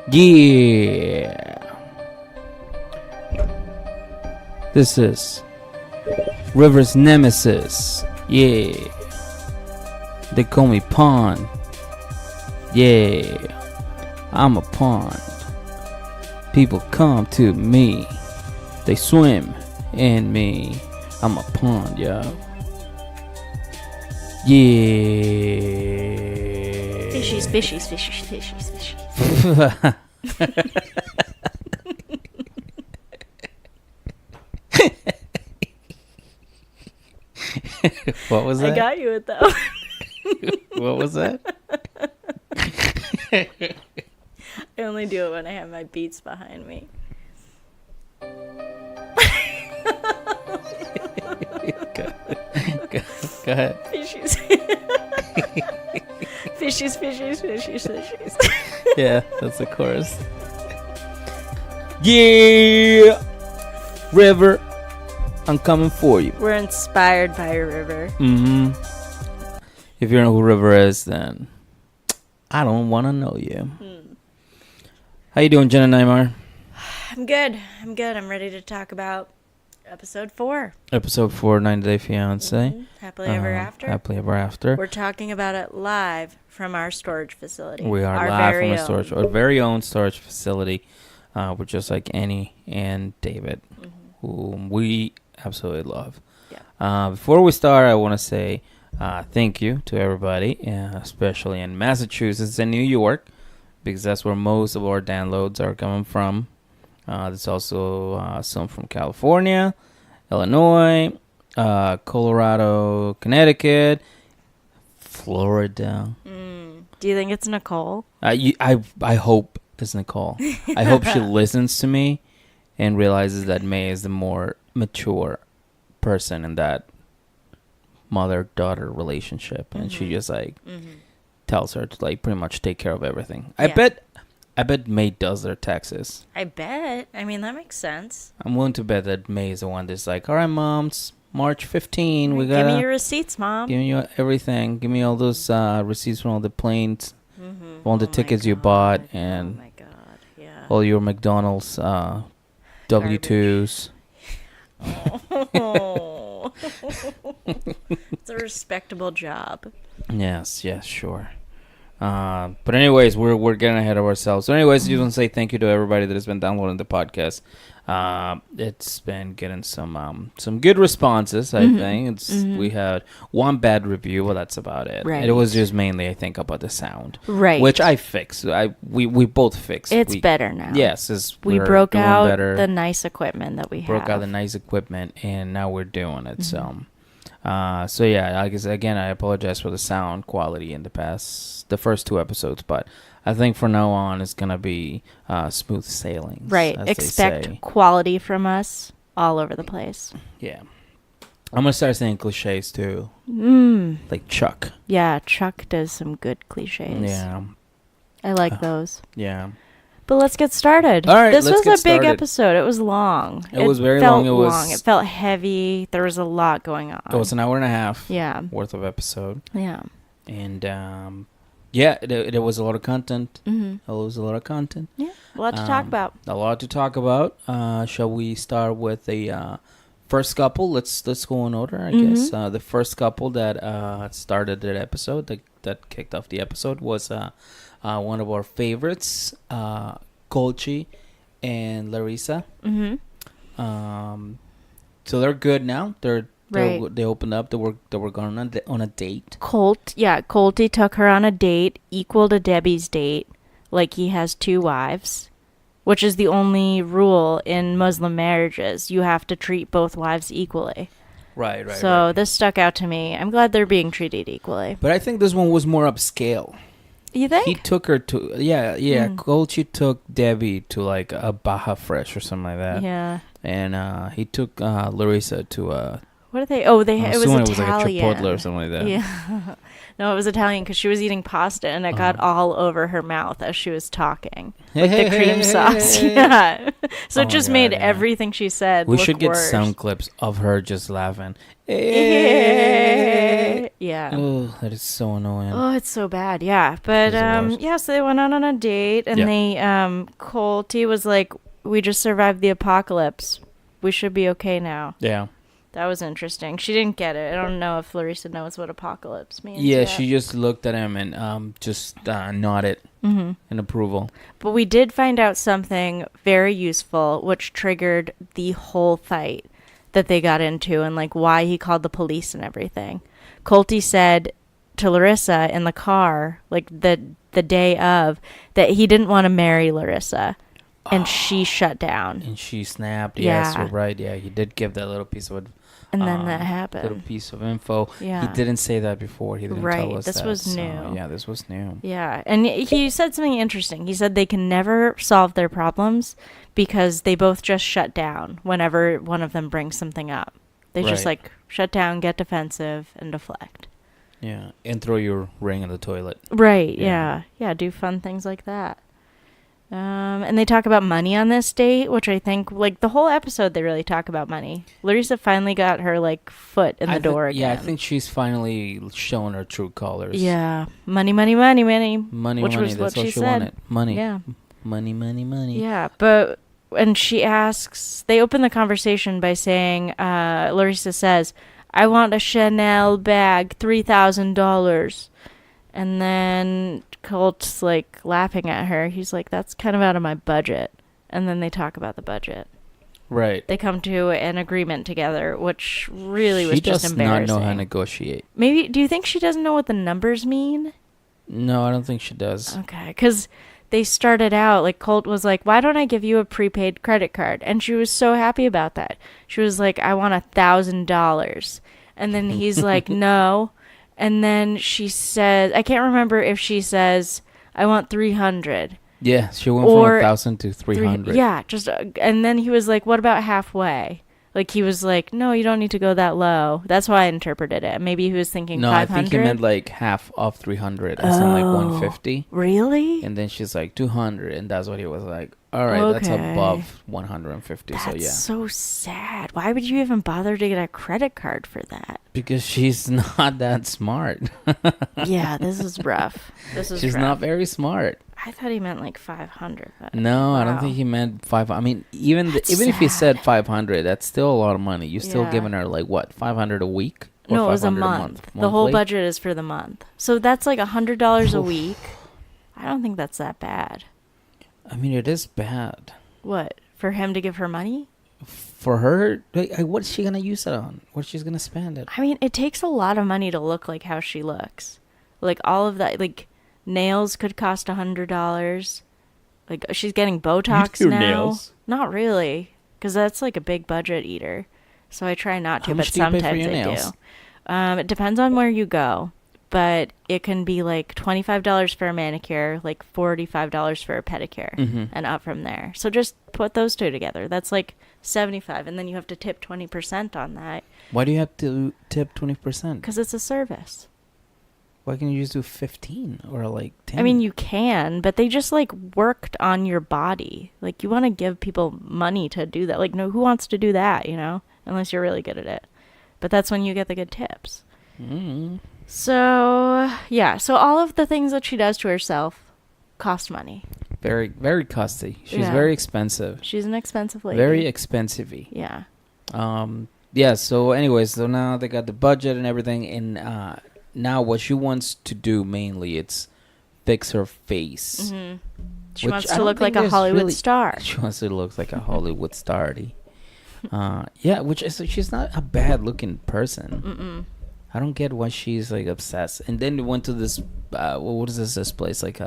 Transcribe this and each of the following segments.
Yeah. This is River's nemesis. Yeah. They call me Pond. Yeah. I'm a pond. People come to me. They swim in me. I'm a pond, yo. Yeah. Fishies, fishies, fishies, fishies, fishies. What was that? I got you with that one. What was that? I only do it when I have my beats behind me. Go ahead. Fishies. Fishies, fishies, fishies, fishies. Yeah, that's the chorus. Yeah, River, I'm coming for you. We're inspired by a river. Mm-hmm. If you don't know who River is, then I don't want to know you. How you doing, Jenna Neymar? I'm good. I'm ready to talk about episode 4. Episode 4, 90 Day Fiancé. Happily Ever After. Happily Ever After. We're talking about it live from our storage facility. We are our live very from our very own storage facility. We're just like Annie and David, whom we absolutely love. Yeah. Before we start, I want to say thank you to everybody, especially in Massachusetts and New York, because that's where most of our downloads are coming from. There's also some from California, Illinois, Colorado, Connecticut, Florida. Do you think it's Nicole? I hope it's Nicole. I hope she listens to me and realizes that May is the more mature person in that mother-daughter relationship, and she just tells her to like pretty much take care of everything. I bet May does their taxes. I bet. I mean, that makes sense. I'm willing to bet that May is the one that's like, all right, Mom, it's March 15. We gotta give me your receipts, Mom. Give me everything. Give me all those receipts from all the planes, all the tickets you bought, and all your McDonald's W-2s. Oh. It's a respectable job. Yes, sure. But anyways, we're getting ahead of ourselves. So anyways, I just want to say thank you to everybody that has been downloading the podcast. It's been getting some good responses. I think we had one bad review, well, that's about it. Right. It was just mainly, I think, about the sound, right? Which I fixed. We both fixed. It's better now. Yes, we broke out the nice equipment that we broke out the nice equipment, and now we're doing it. So yeah, I guess again, I apologize for the sound quality in the first 2 episodes, but I think from now on it's gonna be smooth sailing. Right. Expect quality from us all over the place. Yeah. I'm gonna start saying cliches too. Like Chuck. Yeah, Chuck does some good cliches. Yeah. I like those. Yeah. But let's get started. All right, this let's was get a big started. episode. It was long. It was very long. It felt heavy. There was a lot going on. It was an hour and a half. Yeah. Worth of episode. Yeah. And yeah, it was a lot of content. It was a lot of content. Yeah. A lot to talk about. A lot to talk about. Shall we start with the first couple? Let's go in order, I guess. The first couple that started that episode, that kicked off the episode, was one of our favorites, Colchi and Larissa. So they're good now. They opened up. They were going on a date. Colty took her on a date equal to Debbie's date. Like, he has 2 wives, which is the only rule in Muslim marriages. You have to treat both wives equally. Right. So this stuck out to me. I'm glad they're being treated equally. But I think this one was more upscale. You think? He took her to Colchi took Debbie to like a Baja Fresh or something like that. Yeah. And he took Larissa to what What did they? Oh, I'm it was assuming it was like a Italian. chipotle or something like that. Yeah. No, it was Italian because she was eating pasta and it got all over her mouth as she was talking. Like the cream sauce. Yeah. So Oh it my just God, made yeah. everything she said We look should get worse. sound clips of her just laughing. Yeah. Oh, that is so annoying. Oh, it's so bad. Yeah. But She's the worst. yeah, so they went out on a date and Yep. they Colty was like, "We just survived the apocalypse. We should be okay now." Yeah. That was interesting. She didn't get it. I don't know if Larissa knows what apocalypse means. Yeah, yet. she just looked at him and just nodded in approval. But we did find out something very useful, which triggered the whole fight that they got into and like why he called the police and everything. Colty said to Larissa in the car, like the day of, that he didn't want to marry Larissa, and she shut down. And she snapped. Yes, Yeah. you're right. Yeah, he did give that little piece of And then that little happened. piece of info. Yeah. He didn't say that before. He didn't Right, tell us this that. was So, new. yeah, this was new. Yeah, and he said something interesting. He said they can never solve their problems because they both just shut down whenever one of them brings something up. They just Right. like shut down, get defensive, and deflect. Yeah, and throw your ring in the toilet. Right, Yeah. yeah. Do fun things like that. And they talk about money on this date, which I think, like, the whole episode, they really talk about money. Larissa finally got her, like, foot in the door again. Yeah, I think she's finally shown her true colors. Yeah. Money, money, money, money. Money, Which money. was That's what all she she said. wanted. Money. Yeah. Money, money, money. Yeah, but and she asks, they open the conversation by saying, Larissa says, "I want a Chanel bag, $3,000. And then Colt's like laughing at her. He's like, "That's kind of out of my budget." And then they talk about the budget. Right. They come to an agreement together, which really She was just does embarrassing. not know how to negotiate. Maybe, do you think she doesn't know what the numbers mean? No, I don't think she does. Okay, because they started out, like, Colt was like, "Why don't I give you a prepaid credit card?" And she was so happy about that. She was like, "I want $1,000. And then he's like, "No." And then she says, I can't remember if she says, "I want 300. Yeah, she went Or from 1,000 to 300. Yeah, just, and then he was like, "What about halfway?" Like, he was like, "No, you don't need to go that low." That's why I interpreted it. Maybe he was thinking No, 500. I think he meant like half of 300. I said like 150. Really? And then she's like 200. And that's what he was like. All right, that's Okay. above 150. That's So yeah. so sad. Why would you even bother to get a credit card for that? Because she's not that smart. Yeah, this is rough. She's rough. not very smart. I thought he meant like 500. But No, I don't wow. think he meant 500. I mean, even That's even if he sad. said 500, that's still a lot of money. You're still Yeah. giving her like what, 500 a week? Or No, it was a 500 month. The whole monthly? budget is for the month. So that's like $100 a week. I don't think that's that bad. I mean, it is bad. What? For him to give her money? For her, like, what's she gonna use it on? What's she's gonna spend it? I mean, it takes a lot of money to look like how she looks. Like, all of that, like, nails could cost $100. Like, she's getting Botox do now. nails? Not really, because that's like a big budget eater. So I try not to, How but much do you pay for sometimes your I nails? do. It depends on where you go, but it can be like $25 for a manicure, like $45 for a pedicure, Mhm. and up from there. So just put those two together. That's like $75, and then you have to tip 20% on that Why do you have to tip 20%? because it's a service. Why can't you just do 15 or like 10? I mean, you can, but they just like worked on your body. Like, you want to give people money to do that. Like, no, who wants to do that, unless you're really good at it. But that's when you get the good tips. Mm. So, yeah. So all of the things that she does to herself cost money. Very, very costly. She's Yeah. very expensive. She's an expensive lady. Very expensive. Yeah. Yeah, so anyways, so now they got the budget and everything, and now what she wants to do mainly, it's fix her face. Mm-hmm. She Which wants I to don't look like think a there's Hollywood really- star. She wants to look like a Hollywood starty. Yeah, which is, she's not a bad looking person. Mm-mm. I don't get why she's like obsessed. And then we went to this, what is this place? Like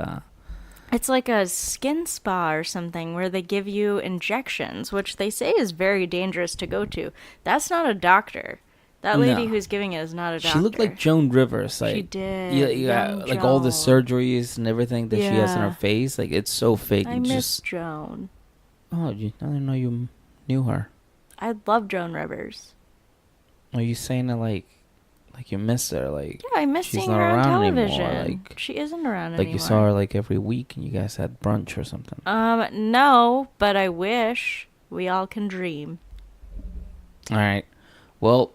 It's like a skin spa or something where they give you injections, which they say is very dangerous to go to. That's not a doctor. That lady No. who's giving it is not a doctor. she looked like Joan Rivers. Like, She did. Yeah, Young like all the Joan. surgeries and everything that she has in her Yeah. face. Like, it's so fake. I You miss just, Joan. I didn't know you knew her. I love Joan Rivers. Are you saying that like you miss her? Like Yeah, I miss she's seeing not her on around television. anymore. Like She isn't around like anymore. you saw her like every week and you guys had brunch or something. No, but I wish. We all can dream. All right. Well,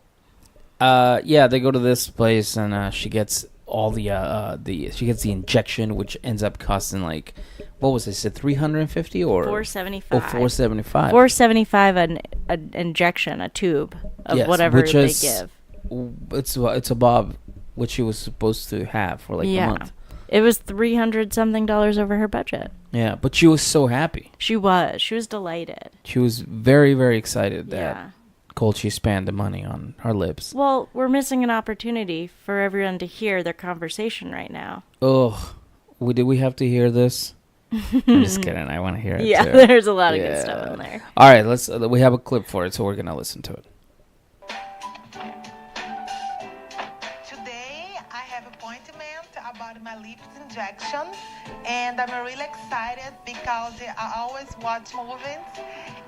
yeah, they go to this place and she gets all the she gets the injection, which ends up costing like, what was it? Is it 350 or $475. Oh, 475. $475 an injection, a tube of Yes, whatever which they is- give. It's above what she was supposed to have for like a month. It was $300 something over her budget. Yeah, but she was so happy. She was delighted. She was very, very excited that Yeah. Colchi spent the money on her lips. Well, we're missing an opportunity for everyone to hear their conversation right now. Ugh. Did we have to hear this? I'm just kidding. I want to hear it Yeah, too. there's a lot of good stuff in there. All right, let's. We have a clip for it, so we're gonna listen to it. Today I have appointment about my lips injection, and I'm really excited because I always watch movies,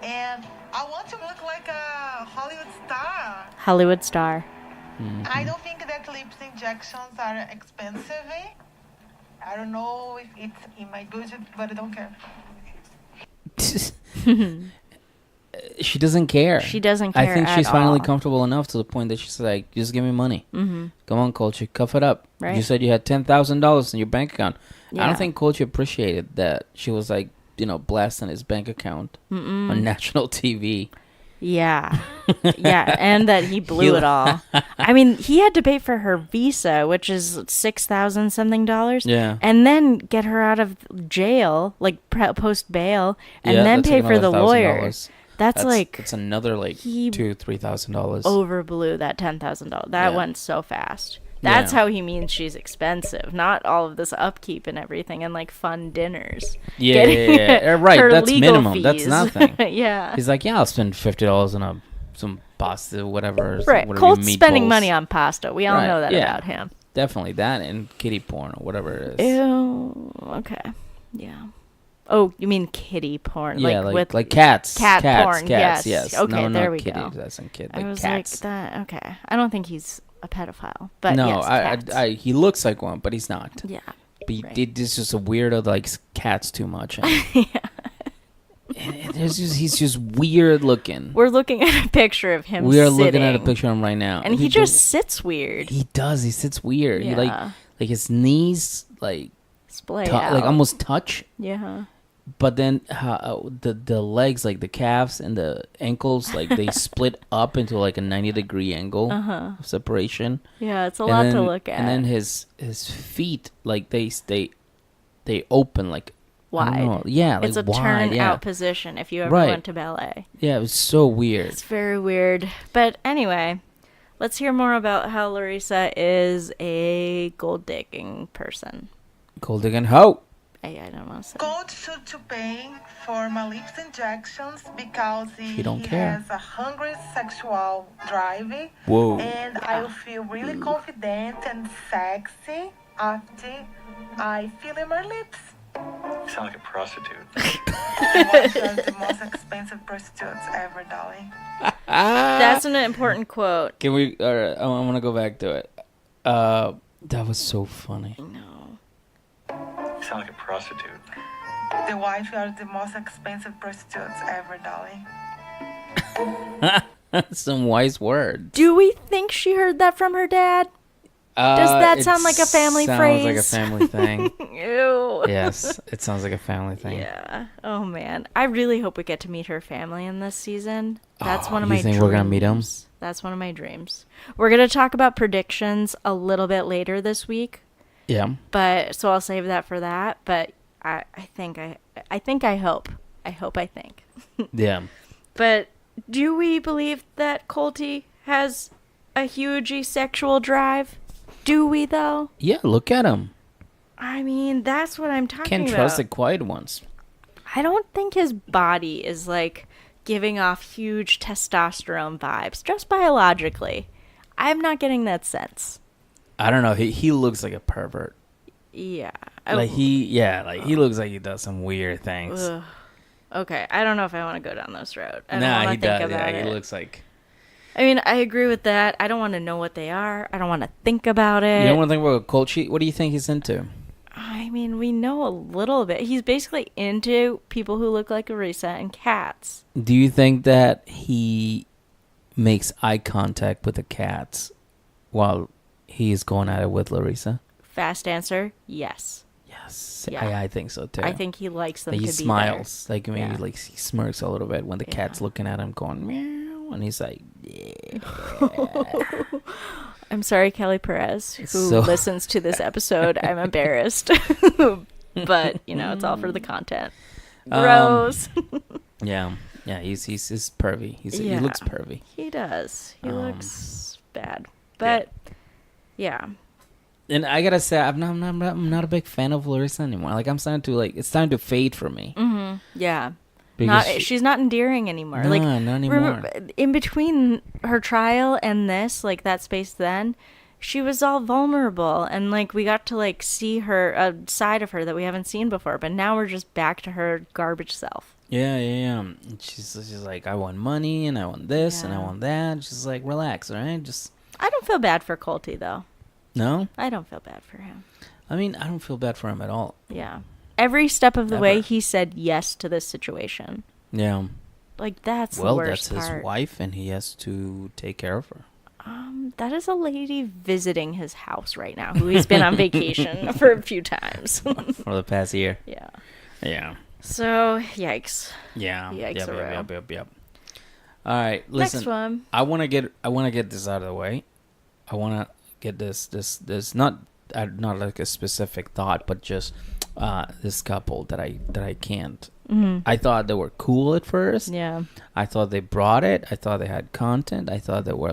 and I want to look like a Hollywood star. Hollywood star. I don't think that lips injections are expensive. I don't know if it's in my budget, but I don't care. She doesn't care. She doesn't I care think at she's finally all. comfortable enough to the point that she's like, just give me money. Mm-hmm. Come on, Colchi, cuff it up. Right. You said you had $10,000 in your bank account. I Yeah. don't think Colchi appreciated that she was like, blasting his bank account on national TV. Yeah. Yeah, and that he blew it all. I mean, he had to pay for her visa, which is $6,000 something dollars. Yeah. And then get her out of jail, like post bail, and Yeah, then that's pay like for the another lawyer. $1,000. That's like it's another like he $2,000-$3,000. overblew that $10,000. That Yeah. went so fast. That's Yeah. how he means she's expensive, not all of this upkeep and everything and like fun dinners. Yeah, Getting yeah. Right, her that's legal minimum. That's fees. nothing. Yeah. He's like, yeah, I'll spend $50 on some pasta, whatever. Right. whatever Colt's spending meatballs. money on pasta. We all Right, know that yeah. about him. Definitely that and kitty porn or whatever it is. Ew. Okay. Yeah. Oh, you mean kitty porn? Yeah, with like cats. cat porn. Cats, Yes. yes. Okay, No, there not we kitties, go. That's in kid. I Like was cats. like that. Okay. I don't think he's a pedophile, but No, yes, cats. I he looks like one, but he's not. Yeah. But he right. did this just a weirdo that likes cats too much. And, and he's just weird looking. We're looking at a picture of him. We are sitting, looking at a picture of him right now, and he just sits weird. He does. He sits weird. He Yeah. like his knees like Splay out. like almost touch, Yeah. but then the legs, like the calves and the ankles, like they split up into like a 90-degree angle of separation. Yeah, it's a And lot then, to look at. And then his feet, like they open like I don't wide. know. Yeah, like It's a wide, turn yeah. out position if you ever Right. went to ballet. Yeah, it was so weird. It's very weird. But anyway, let's hear more about how Larissa is a gold digging person. Gold digging hoe. I don't want to say. Gold to pay for my lips injections because She don't he care. has a hungry sexual drive. Whoa. And I will feel really confident and sexy after I feel in my lips. You sound like a prostitute. Watch the most expensive prostitutes ever, darling. That's an important quote. Can we? All right, I want to go back to it. That was so funny. No. You sound like a prostitute. The wife are the most expensive prostitutes ever, darling. Some wise words. Do we think she heard that from her dad? Does that It sound like a family sounds like a phrase? family thing. Ew. Yes, it sounds like a family thing. Yeah. Oh man, I really hope we get to meet her family in this season. That's one of you my think dreams. we're gonna meet 'em? That's one of my dreams. We're gonna talk about predictions a little bit later this week, Yeah. but so I'll save that for that. But I hope. Yeah. But do we believe that Colty has a huge sexual drive? Do we though? Yeah, look at him. I mean, that's what I'm talking Can't about. trust the quiet ones. I don't think his body is like giving off huge testosterone vibes, just biologically. I'm not getting that sense. I don't know. He looks like a pervert. Yeah. He looks like he does some weird things. Ugh. Okay, I don't know if I want to go down this road. I don't Nah, wanna he think does. about Yeah, it. he looks like. I mean, I agree with that. I don't want to know what they are. I don't want to think about it. You don't want to think about a cult sheet? What do you think he's into? I mean, we know a little bit. He's basically into people who look like Arisa and cats. Do you think that he makes eye contact with the cats while he's going at it with Larissa? Fast answer, yes. Yes. Yeah. I think so too. I think he likes them Like to he be smiles. Like maybe Yeah. like he smirks a little bit when the Yeah. cat's looking at him going meow, and he's like, yeah. there. I'm sorry, Kelly Perez, who So- listens to this episode. I'm embarrassed. But, it's all for the content. Gross. Yeah. Yeah, he's pervy. He Yeah. looks pervy. He does. He Um, looks bad. But, yeah. And I gotta say, I'm not a big fan of Larissa anymore. Like I'm starting to it's time to fade for me. Mm-hmm. Yeah. Because She's not endearing anymore. No, Like, not anymore. remember, in between her trial and this, like that space then, she was all vulnerable, and like we got to like see her a side of her that we haven't seen before. But now we're just back to her garbage self. Yeah. And she's like, I want money and I want this and I Yeah. want that. She's like, relax, all right? Just I don't feel bad for Colty though. no. I don't feel bad for him. I mean, I don't feel bad for him at all. Yeah. Every step of the way, Ever. he said yes to this situation. Yeah. Like that's Well, the worst that's his part. wife, and he has to take care of her. That is a lady visiting his house right now, who he's been on vacation for a few times. For the past year. Yeah. Yeah. So, yikes. Yeah. Yikes, Yep. All right, listen. Next one. I want to get this out of the way. I want to get this not like a specific thought, but just this couple that I can't. Mm-hmm. I thought they were cool at first. Yeah. I thought they brought it. I thought they had content. I thought they were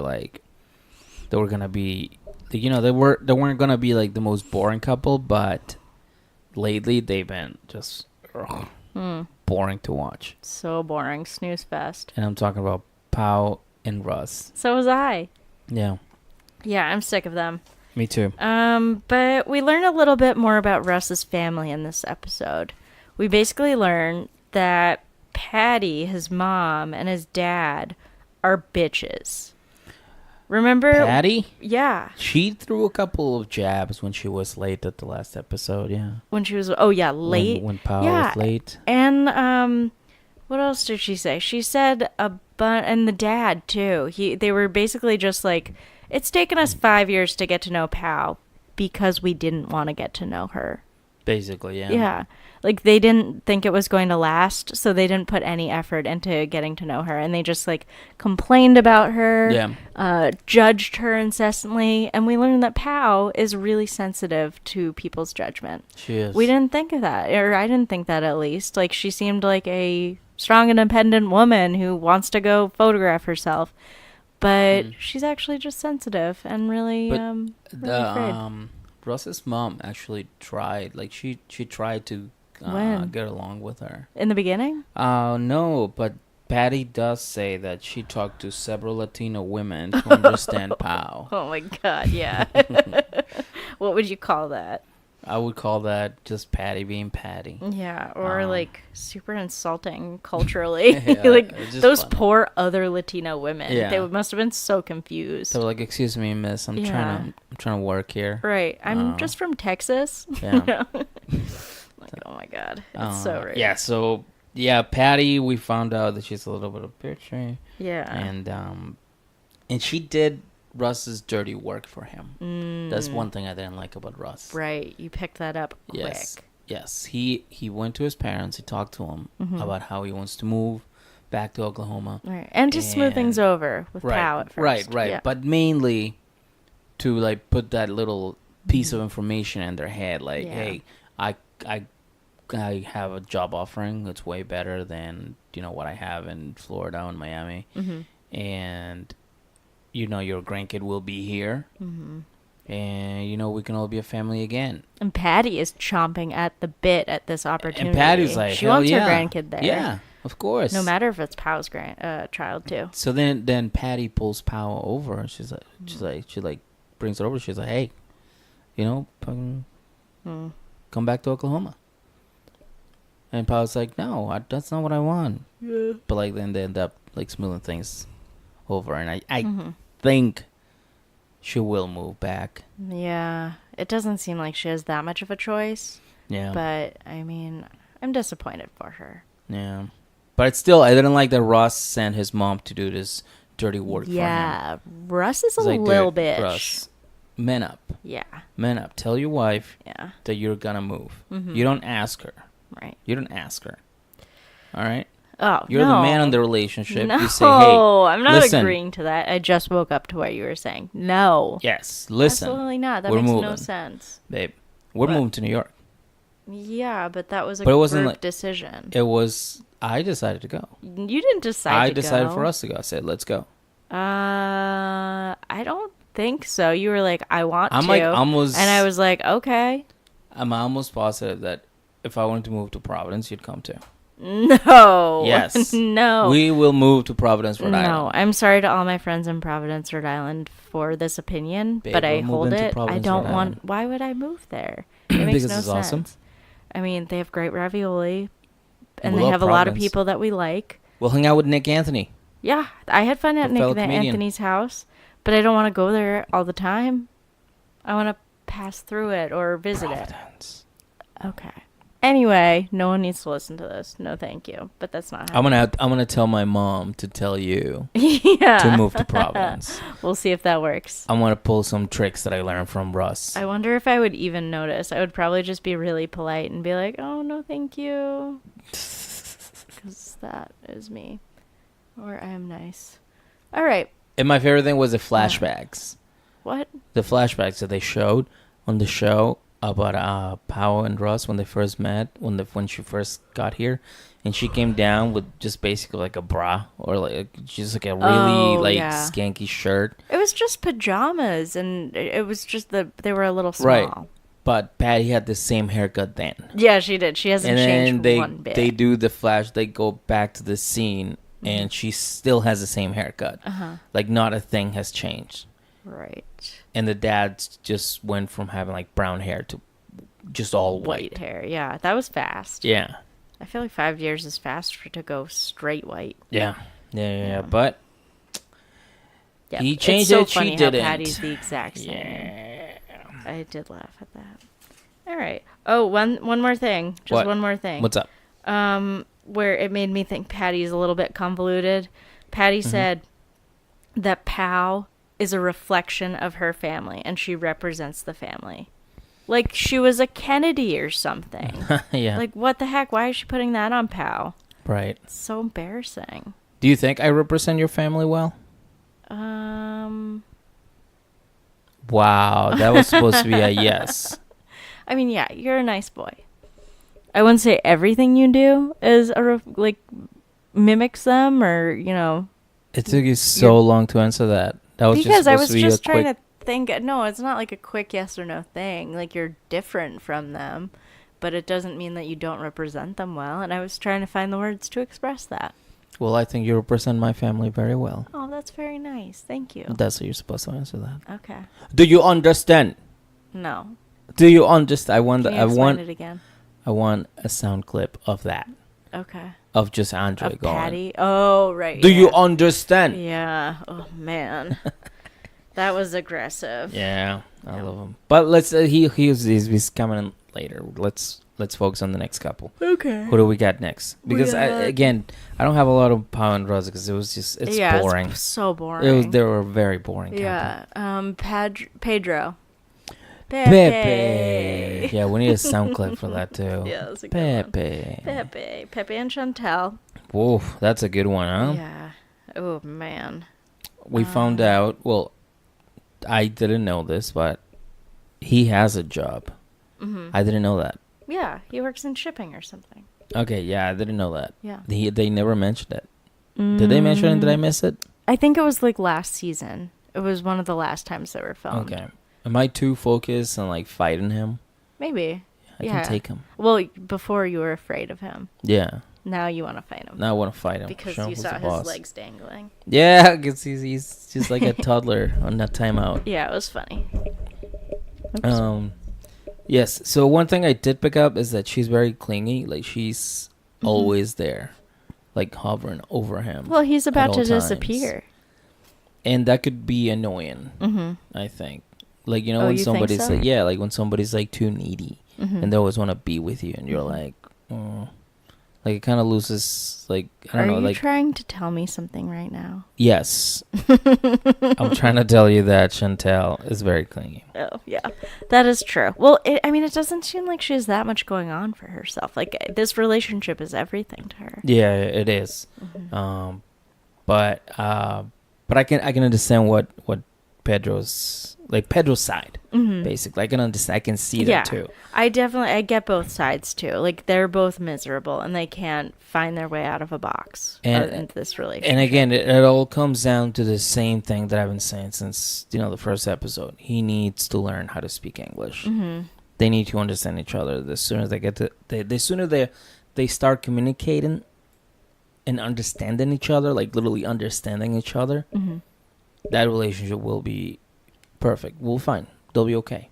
gonna be, they weren't gonna be like the most boring couple, but lately they've been just boring to watch. So boring. Snooze fest. And I'm talking about Pao and Russ. So was I. Yeah, Yeah, I'm sick of them. me too. But we learn a little bit more about Russ's family in this episode. We basically learn that Patty, his mom, and his dad are bitches. Remember? Patty, Yeah. she threw a couple of jabs when she was late at the last episode. Yeah, When she was, late. when Pao Yeah. was late. And, what else did she say? She said and the dad, too. They were basically just like, it's taken us 5 years to get to know Pao because we didn't want to get to know her. Basically, yeah. Yeah. Like, they didn't think it was going to last, so they didn't put any effort into getting to know her. And they just, like, complained about her, judged her incessantly. And we learned that Pao is really sensitive to people's judgment. She is. We didn't think of that, or I didn't think that at least. Like, she seemed like a strong, independent woman who wants to go photograph herself. But she's actually just sensitive and really, But really afraid. Russ's mom actually tried. Like she tried to When? get along with her. In the beginning? No, but Patty does say that she talked to several Latino women to understand Pao. Oh my god, yeah. What would you call that? I would call that just Patty being Patty. Yeah, or like super insulting culturally. Yeah, like it's just those funny. poor other Latino women. Yeah. They must have been so confused. So like, excuse me, miss, I'm trying to work here. Right. I'm just from Texas. Yeah. Like, oh my god. It's so rude. Yeah, so Patty, we found out that she's a little bit of a bitch, Yeah. and she did Russ's dirty work for him. That's one thing I didn't like about Russ. Right. You picked that up quick. Yes. He went to his parents. He talked to them about how he wants to move back to Oklahoma. Right. And to smooth things over with Pao at first. Right. Yeah. But mainly to like put that little piece of information in their head, like, Yeah. hey, I have a job offering that's way better than what I have in Florida and Miami, and your grandkid will be here, and we can all be a family again. And Patty is chomping at the bit at this opportunity. And Patty's like, she hell wants yeah. her grandkid there. Yeah, of course. No matter if it's Pao's child too. So then Patty pulls Pao over, and she brings it over. She's like, hey, fucking come back to Oklahoma. And Pao's like, no, that's not what I want. Yeah. But like then they end up like smoothing things over, and I think she will move back. Yeah. It doesn't seem like she has that much of a choice. Yeah. But, I mean, I'm disappointed for her. Yeah. But it's still, I didn't like that Ross sent his mom to do this dirty work for him. Yeah. Russ is a It's like, little dude, bitch. Russ, man up. Yeah. Man up. Tell your wife Yeah. that you're gonna move. You don't ask her. Right. You don't ask her. All right? Oh, You're no. the man in the relationship. No, You say, hey, I'm not listen. agreeing to that. I just woke up to what you were saying. No. Yes, listen. Absolutely not. That we're makes no moving. sense. Babe, we're What? moving to New York. Yeah, but that was a But it wasn't group like- decision. It was, I decided to go. You didn't decide I to decided go. for us to go. I said, let's go. I don't think so. You were like, I want I'm to. like almost, And I was like, okay. I'm almost positive that if I wanted to move to Providence, you'd come too. No. Yes. No. We will move to Providence, Rhode No, Island. I'm sorry to all my friends in Providence, Rhode Island for this opinion, Babe, but I we're hold moving to it. I Providence, don't Rhode want. Island. Why would I move there? It makes Because no it's sense. awesome. I mean, they have great ravioli, and We they love have a lot of Providence. people that we like. We'll hang out with Nick Anthony. Yeah, I had fun at A fellow Nick comedian. Anthony's house, but I don't want to go there all the time. I want to pass through it or visit Providence. it. Okay. Anyway, no one needs to listen to this. No, thank you. But that's not I'm happening. gonna tell my mom to tell you yeah. to move to Providence. We'll see if that works. I'm gonna pull some tricks that I learned from Russ. I wonder if I would even notice. I would probably just be really polite and be like, "Oh no, thank you," because that is me, or I am nice. All right, And my favorite thing was the flashbacks. what? The flashbacks that they showed on the show about Pao and Russ when they first met, when she first got here, and she came down with just basically like a bra or like just like a really yeah. skanky shirt. It was just pajamas, and it was just they were a little small. Right. But Patty had the same haircut then. Yeah, she did. She hasn't And then changed one bit. they do the flash. They go back to the scene, and she still has the same haircut. Like not a thing has changed. Right. And the dad just went from having like brown hair to just all white. Hair. Yeah, that was fast. Yeah. I feel like 5 years is fast to go straight white. Yeah. Yeah. But Yeah, he it's changed so it. funny She how didn't. Patty's the exact same. Yeah. I did laugh at that. All right. Oh, one more thing. Just What? one more thing. What's up? Where it made me think Patty's a little bit convoluted. Patty said that Pao is a reflection of her family, and she represents the family. Like she was a Kennedy or something. Yeah. Like, what the heck? Why is she putting that on Pao? Right. It's so embarrassing. Do you think I represent your family well? Wow, that was supposed to be a yes. I mean, yeah, you're a nice boy. I wouldn't say everything you do is mimics them, or It took you so long to answer that. That was because just I supposed was to be just a trying quick. to think. No, it's not like a quick yes or no thing. Like you're different from them, but it doesn't mean that you don't represent them well. And I was trying to find the words to express that. Well, I think you represent my family very well. Oh, that's very nice. Thank you. That's how you're supposed to answer that. Okay. Do you understand? No. Do you understand? Can you explain it again? I want a sound clip of that. Okay. Of just Andre Of going. Patty. Oh, right. Do you yeah. understand? Yeah. Oh man. That was aggressive. Yeah, I love him. But let's he's coming in later. Let's focus on the next couple. Okay. Who do we got next? Because I got- don't have a lot of Pau and Rosa because it was just it's boring. It's so boring. They were very boring. Yeah. Pedro. Pepe. Yeah, we need a sound clip for that too. Yeah, that's a good Pepe. one. Pepe and Chantel. Whoa, that's a good one, huh? Yeah. Oh man. We found out. Well, I didn't know this, but he has a job. Mm-hmm. I didn't know that. Yeah, he works in shipping or something. Okay, yeah, I didn't know that. Yeah. They never mentioned it. Did they mention it? Did I miss it? I think it was like last season. It was one of the last times they were filmed. Okay. Am I too focused on like fighting him? Maybe. I Yeah. can take him. Well, before you were afraid of him. Yeah. Now you want to fight him. Now I want to fight him. Because Show him you who's saw the his boss. legs dangling. Yeah, because he's just like a toddler on that timeout. Yeah, it was funny. Yes. So one thing I did pick up is that she's very clingy. Like she's always there, like hovering over him. Well, he's at about all to times. disappear. And that could be annoying, I think. Like, Oh, when you think somebody's so? like, yeah, like when somebody's like too needy and they always want to be with you and you're like, oh. Like it kind of loses, like, I don't know, Are you like, trying to tell me something right now? yes. I'm trying to tell you that Chantel is very clingy. Oh, yeah. That is true. Well, I mean, it doesn't seem like she has that much going on for herself. Like, this relationship is everything to her. Yeah, it is. But I can understand what Pedro's side, basically. I can understand. I can see that too. I get both sides too. Like, they're both miserable and they can't find their way out of a box into this relationship. And again, it all comes down to the same thing that I've been saying since the first episode. He needs to learn how to speak English. They need to understand each other. The sooner they start communicating and understanding each other, like literally understanding each other, that relationship will be perfect. We'll fine. They'll be okay.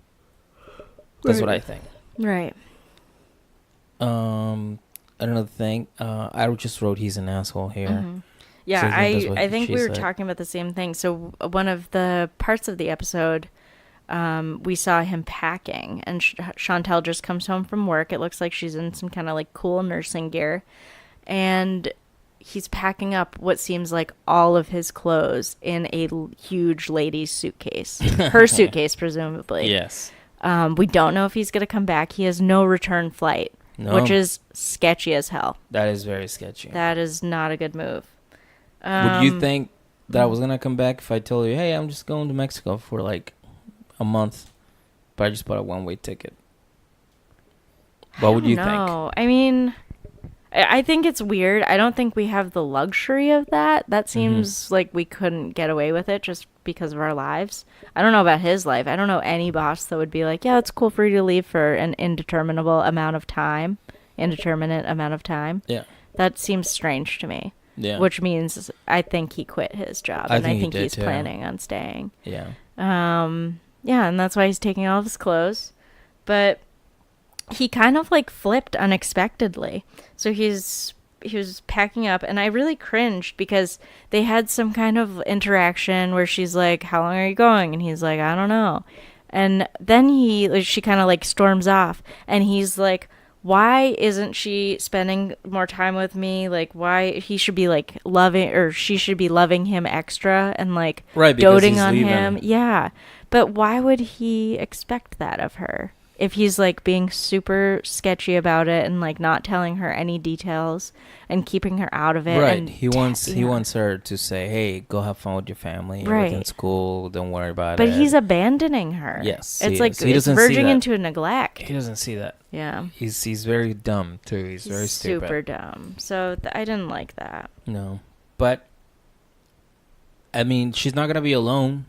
That's what I think. Right. Another thing, I just wrote he's an asshole here. Yeah, So that's what I think she we were said. talking about the same thing. So one of the parts of the episode, we saw him packing, and Chantel just comes home from work. It looks like she's in some kind of like cool nursing gear, and he's packing up what seems like all of his clothes in a huge lady's suitcase. Her suitcase, presumably. Yes. We don't know if he's going to come back. He has no return flight, No. which is sketchy as hell. That is very sketchy. That is not a good move. Would you think that I was going to come back if I told you, hey, I'm just going to Mexico for like a month, but I just bought a one-way ticket? What would you think? No, I mean, I think it's weird. I don't think we have the luxury of that. That seems like we couldn't get away with it just because of our lives. I don't know about his life. I don't know any boss that would be like, yeah, it's cool for you to leave for an indeterminate amount of time. Yeah. That seems strange to me. Yeah. Which means I think he quit his job, I and think I he think did he's too. planning on staying. Yeah. Yeah, and that's why he's taking all of his clothes. But he kind of like flipped unexpectedly. So he was packing up, and I really cringed because they had some kind of interaction where she's like, "How long are you going?" and he's like, "I don't know." And then she kind of like storms off, and he's like, why isn't she spending more time with me? Like, why he should be like loving, or she should be loving him extra and like Right, because doting he's on leaving. him. Yeah. But why would he expect that of her? If he's like being super sketchy about it and like not telling her any details and keeping her out of it. Right. And He wants her to say, hey, go have fun with your family. Right. Everything's cool. Don't worry about it. But he's abandoning her. Yes, It's he like is. He it's doesn't see verging that. into a neglect. He doesn't see that. Yeah. He's very dumb too. He's very stupid. Super dumb. So I didn't like that. No. But I mean, she's not gonna be alone.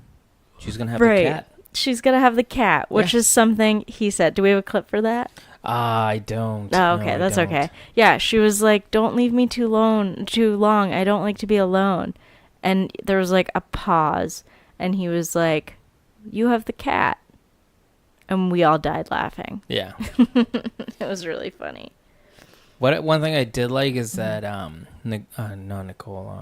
She's gonna have a cat. She's gonna have the cat, which Yeah. is something he said. Do we have a clip for that? I don't. Oh, No, okay, I that's don't. okay. Yeah, she was like, "Don't leave me too long. I don't like to be alone." And there was like a pause, and he was like, "You have the cat," and we all died laughing. Yeah. It was really funny. One thing I did like is that not Nicole,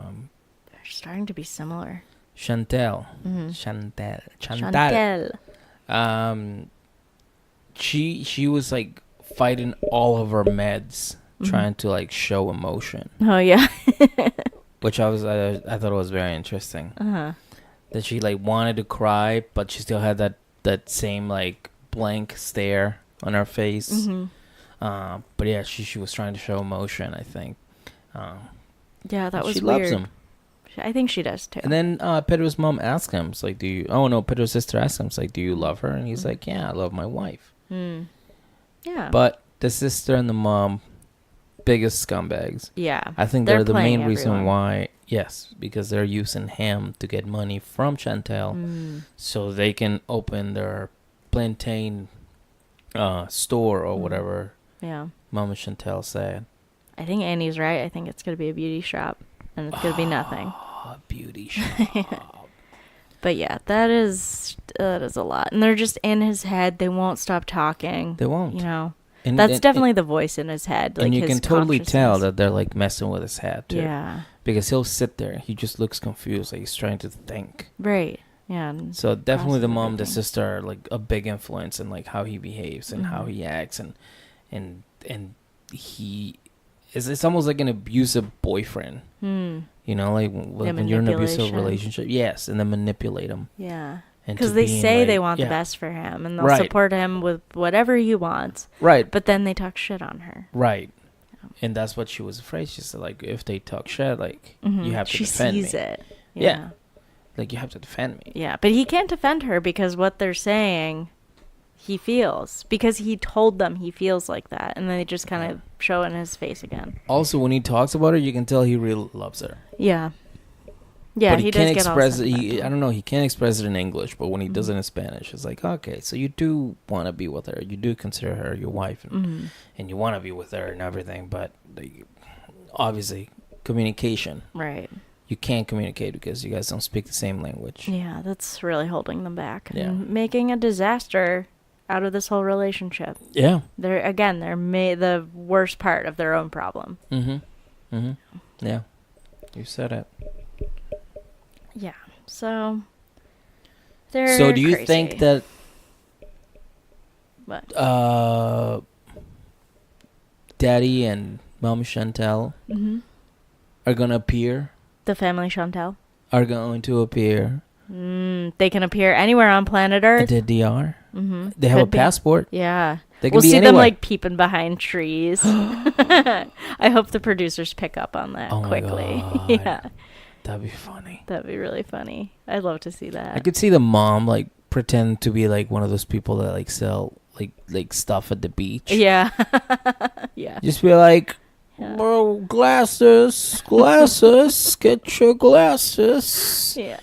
They're starting to be similar. Chantel. Mm-hmm. Chantal. Chantel. She was like fighting all of her meds, trying to like show emotion, Oh yeah. which I thought it was very interesting. That she like wanted to cry, but she still had that same like blank stare on her face. But yeah, she was trying to show emotion, I think. Yeah, that was she weird. loves him. I think she does too. And then Pedro's mom asked him, it's like, Pedro's sister asked him, it's like, do you love her? And he's like, yeah, I love my wife. Yeah. But the sister and the mom, biggest scumbags. Yeah. I think they're the playing main reason everyone. why, yes, because they're using him to get money from Chantel so they can open their plantain store or whatever Yeah. Mama Chantel said. I think Annie's right. I think it's going to be a beauty shop, and it's going to be nothing. A beauty shop. But yeah, that is a lot. And they're just in his head. They won't stop talking. They won't. You know, And, that's and- definitely the voice in his head. Like and you his can totally tell consciousness. that they're like messing with his head too. Yeah. because he'll sit there. He just looks confused, like he's trying to think. Right. Yeah. And So definitely the process mom, the everything. sister are like a big influence in like how he behaves and how Mhm. he acts, and he is, it's almost like an abusive boyfriend. Hmm. You know, like when you're in an abusive manipulation. relationship, yes, and then manipulate him. Yeah. And Because to they being, say they like, want yeah, the best for him, and they'll Right. support him with whatever he wants. Right, But then they talk shit on her. right, and that's what she was afraid. She said, like, if they talk shit, like Mhm. you have to she defend sees me. it. Yeah. Like you have to defend me. Yeah, but he can't defend her because what they're saying, he feels. Because he told them he feels like that, and then they just kind of show it in his face again. Also, when he talks about her, you can tell he really loves her. Yeah. Yeah, but he he can't does get all express it. sentimental. I don't know. He can't express it in English, but when he does it Mhm. in Spanish, it's like, okay, so you do want to be with her. You do consider her your wife, Mhm. and you want to be with her and everything. But obviously, communication. Right. You can't communicate because you guys don't speak the same language. Yeah, that's really holding them back Yeah. and making a disaster out of this whole relationship. Yeah. They're the worst part of their own problem. Mm-hmm. Mm-hmm. Yeah. You said it. Yeah. So they're So do you crazy. think that What? Daddy and Mom Chantel Mm-hmm. are gonna appear? The family Chantel. Are going to appear They can appear anywhere on planet at Earth. the DR? Mm-hmm. They have a passport. Yeah. They can We'll be see them anywhere. like peeping behind trees. I hope the producers pick up on that Oh my quickly. God. Yeah. That'd be funny. That'd be really funny. I'd love to see that. I could see the mom like pretend to be like one of those people that like sell like stuff at the beach. Yeah. Yeah. Just be like, Yeah. "Bro, glasses, get your glasses." Yeah.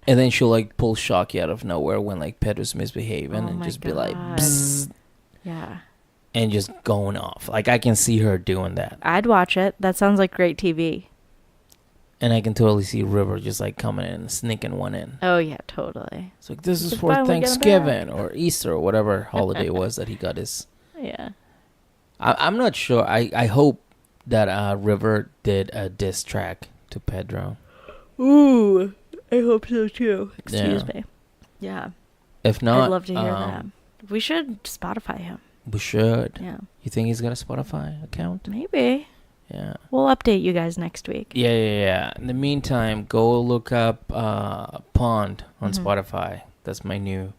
And then she'll like pull Shocky out of nowhere when like Pedro's misbehaving Oh and my just be like, God. Bzzz, Yeah. and just going off. Like I can see her doing that, I'd watch it. That sounds like great TV. and I can totally see River just like coming in and sneaking one in. Oh yeah, totally. It's like, this is Just for finally get 'em Thanksgiving or Easter or whatever holiday it was that he got his. Yeah. I'm not sure. I hope that River did a diss track to Pedro. Ooh, I hope so too. Excuse Yeah. me. Yeah. If not, I'd love to hear that. We should Spotify him. we should. Yeah. You think he's got a Spotify account? Maybe. Yeah. We'll update you guys next week. Yeah. In the meantime, go look up Pond on Mhm. Spotify. That's my new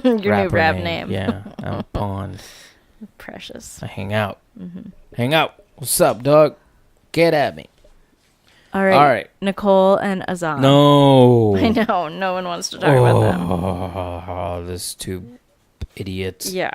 Your new rapper rap name. Yeah, I'm Pond. Precious. I hang out. Mm-hmm. Hang out. What's up, dog? Get at me. All right. All right. Nicole and Azam. No. I know. No one wants to talk about them. Oh, this two idiots. Yeah.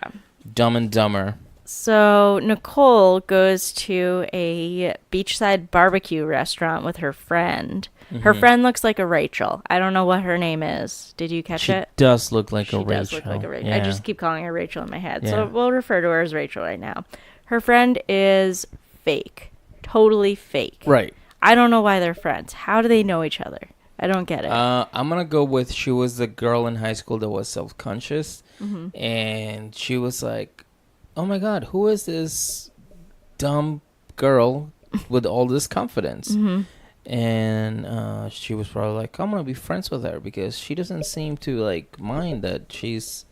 Dumb and Dumber. So Nicole goes to a beachside barbecue restaurant with her friend. Her Mhm. friend looks like a Rachel. I don't know what her name is. Did you catch She it? does look like She a Rachel. does look like a Rachel. Yeah. I just keep calling her Rachel in my head. Yeah. So we'll refer to her as Rachel right now. Her friend is fake. Totally fake. Right. I don't know why they're friends. How do they know each other? I don't get it. I'm gonna go with she was the girl in high school that was self-conscious, Mhm. and she was like, "Oh my God, who is this dumb girl with all this confidence?" Mhm. And she was probably like, "I'm gonna be friends with her because she doesn't seem to like mind that she's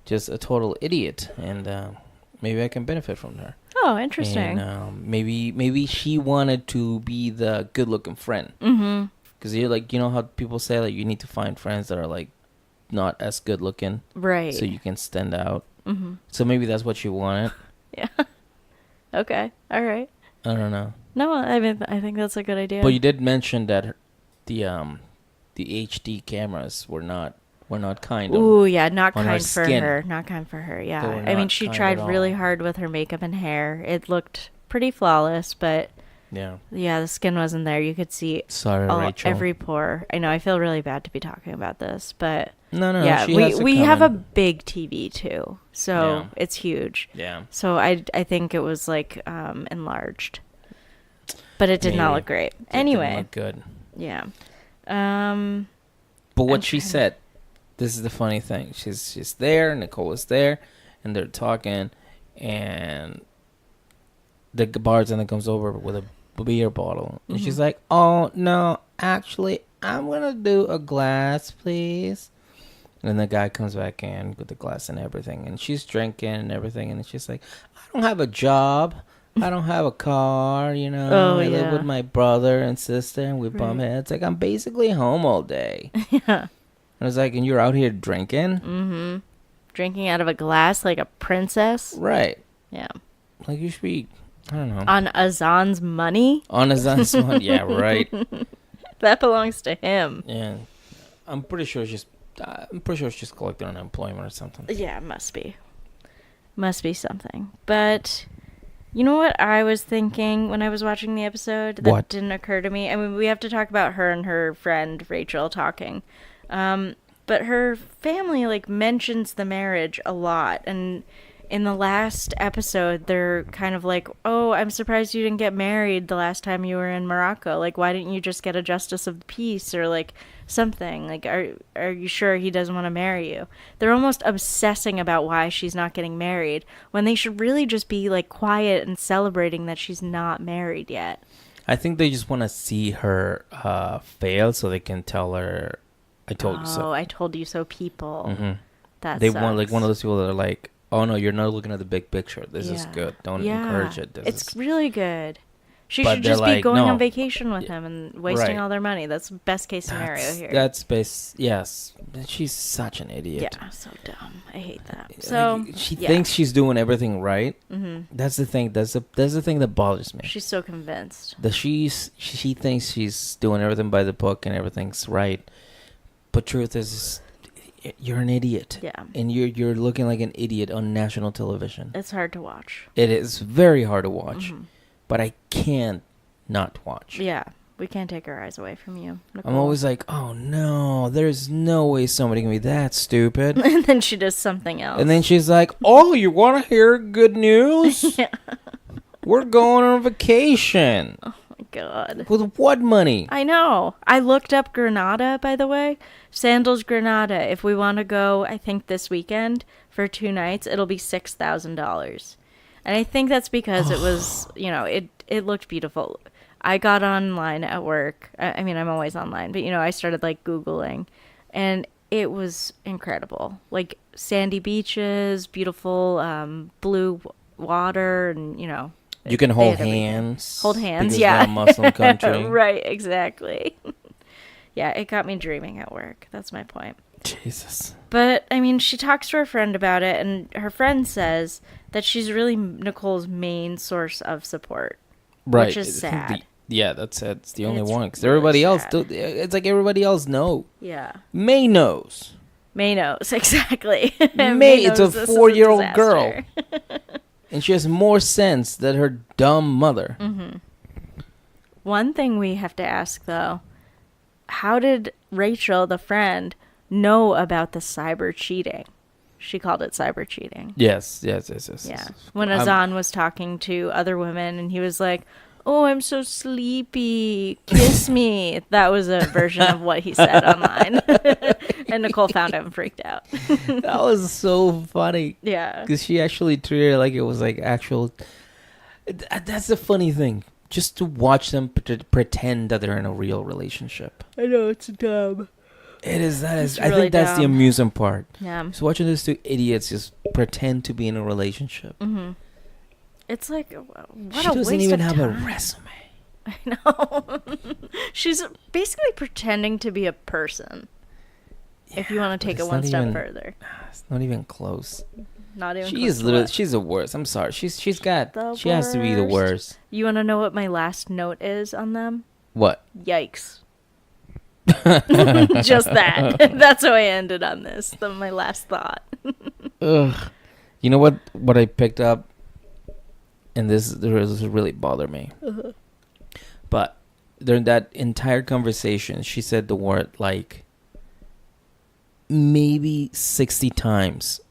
just a total idiot, and maybe I can benefit from her." Oh, interesting. And maybe she wanted to be the good-looking friend. Mm-hmm. Because you're like, you know how people say like you need to find friends that are like not as good looking, Right. so you can stand out. Mm-hmm. So maybe that's what you wanted. Yeah. Okay. All right. I don't know. No, I mean, I think that's a good idea. But you did mention that the HD cameras were not kind. Ooh, yeah, not on her kind for skin. her. Not kind for her. They Yeah. were I mean, not she kind tried at really all. hard with her makeup and hair. It looked pretty flawless, but Yeah. yeah, the skin wasn't there. You could see Sorry, Rachel. every pore. I know. I feel really bad to be talking about this, but No. yeah, She has it we have a coming. big TV too, so Yeah. it's huge. Yeah. So I think it was like enlarged, but it did not Maybe. look great. It didn't Anyway, look good. yeah. But what I'm she trying- said, this is the funny thing. She's there, Nicole is there, and they're talking, and the bartender comes over with a beer bottle. And she's like, oh, no, actually, I'm going to do a glass, please. And the guy comes back in with the glass and everything. And she's drinking and everything. And she's like, I don't have a job. I don't have a car, you know. Oh, I live yeah. with my brother and sister, and we bum Right. heads. Like, I'm basically home all day. Yeah. And I was like, and you're out here drinking? Mm-hmm. Drinking out of a glass like a princess. Right. Yeah. Like, you should be, I don't know. On Azan's money? On his own one. Yeah, right. That belongs to him. Yeah. I'm pretty sure it's just collecting unemployment or something. Yeah, must be. Must be something. But you know what I was thinking when I was watching the episode that What? didn't occur to me? I mean, we have to talk about her and her friend Rachel talking. But her family like mentions the marriage a lot, and in the last episode they're kind of like, oh, I'm surprised you didn't get married the last time you were in Morocco. Like, why didn't you just get a justice of the peace or like something? Like, are you sure he doesn't want to marry you? They're almost obsessing about why she's not getting married when they should really just be like quiet and celebrating that she's not married yet. I think they just want to see her fail so they can tell her, I told you Oh, so. I told you so, people. Hmm. That They sucks. want, like, one of those people that are like, oh, no, you're not looking at the big picture. This is Yeah. good. Don't Yeah. encourage it. It's really good. She But should they're just be like, going no. on vacation with him and wasting Right. all their money. That's best case scenario here. That's yes. She's such an idiot. Yeah, so dumb. I hate that. So Like, she yeah. thinks she's doing everything right. Mhm. That's the thing. That's the thing that bothers me. She's so convinced. That she thinks she's doing everything by the book and everything's right, but truth is, you're an idiot. Yeah. And you're looking like an idiot on national television. It's hard to watch. It is very hard to watch, Mhm. but I can't not watch. Yeah. We can't take our eyes away from you, Nicole. I'm always like, oh no, there's no way somebody can be that stupid. and then she does something else. And then she's like, oh, you want to hear good news? Yeah. We're going on vacation. Oh my god. With what money? I know. I looked up Granada, by the way. Sandals Granada. If we want to go, I think this weekend for 2 nights, it'll be $6,000. And I think that's because it was, it looked beautiful. I got online at work. I mean, I'm always online, but I started like Googling, and it was incredible. Like sandy beaches, beautiful blue water, and You can they hold had everything. hands. Hold hands, because yeah. we're a Muslim country. Right, exactly. Yeah, it got me dreaming at work. That's my point. Jesus. But, I mean, she talks to her friend about it, and her friend says that she's really Nicole's main source of support. Right. Which is sad. Yeah, that's it. It's the only It's one. Because really everybody else, sad. it's like everybody else know. Yeah. May knows. May knows, exactly. May, it's a knows this is 4-year-old girl. disaster. And she has more sense than her dumb mother. Mm-hmm. One thing we have to ask, though, how did Rachel, the friend, know about the cyber cheating? She called it cyber cheating. Yes. Yeah. When Azan was talking to other women and he was like, oh, I'm so sleepy. Kiss me. That was a version of what he said online. And Nicole found out and freaked out. That was so funny. Yeah. Because she actually treated it like it was like actual. That's the funny thing. Just to watch them pretend that they're in a real relationship. I know, it's dumb. It is. That is. It's I really think that's the dumb. amusing part. Yeah. Just watching these two idiots just pretend to be in a relationship. Mm-hmm. It's like, what She a doesn't waste even of have a time. resume. I know. She's basically pretending to be a person. If you want to but take it it's one not step even- further. It's not even close. Not even She close is to literally. what? She's the worst. I'm sorry. She has The to be the worst. worst. You want to know what my last note is on them? What? Yikes. Just that. That's how I ended on this. My last thought. Ugh. You know what I picked up, and this really bothered me. Uh-huh. But during that entire conversation, she said the word like maybe 60 times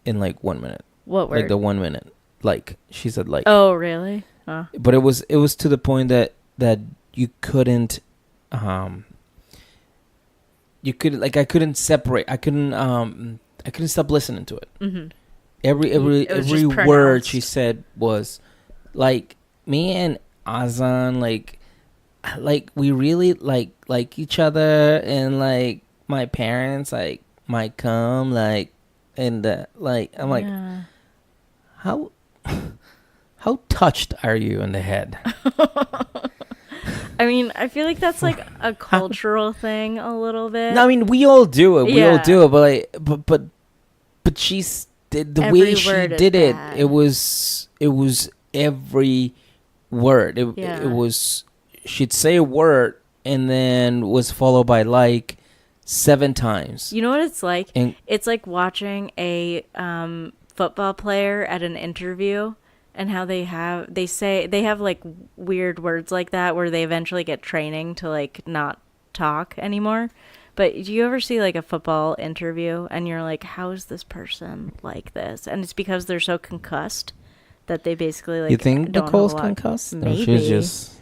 in like 1 minute. What word? Like the 1 minute. Like she said like. Oh, really? Oh. But it was to the point that you couldn't you could like I couldn't separate. I couldn't stop listening to it. Mm-hmm. Every It was every just word pronounced. she said was like, man, Azan, like we really like each other, and like my parents like might come, like, and like I'm like, Yeah. how touched are you in the head? I mean, I feel like that's like a cultural thing a little bit. No, I mean we all do it. We all Yeah. do it, but like, but she's the Every way she word is did it. bad. It was every word. Yeah. It was, she'd say a word and then was followed by like 7 times. You know what it's like? And It's like watching a football player at an interview, and how they have like weird words like that where they eventually get training to like not talk anymore. But do you ever see like a football interview and you're like, how is this person like this? And it's because they're so concussed that they basically like you think don't have Nicole's a lot- concussed? No, Maybe. she's just,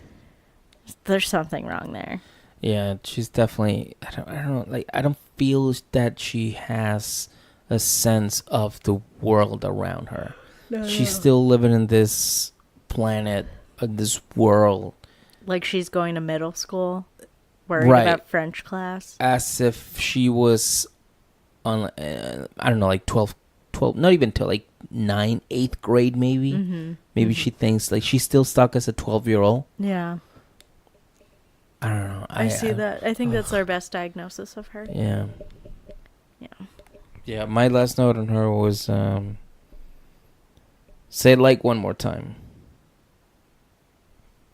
There's something wrong there. yeah, she's definitely, I don't know, like I don't feel that she has a sense of the world around her. She's still living in this planet, this world, Like she's going to middle school, worried Right. about French class. as if she was on, I don't know, like 12, not even till like 9, 8th grade maybe. Mm-hmm. Maybe she thinks like she's still stuck as a 12-year-old. Yeah, I don't know. I see that. I think that's our best diagnosis of her. Yeah. Yeah. Yeah, my last note on her was say like one more time.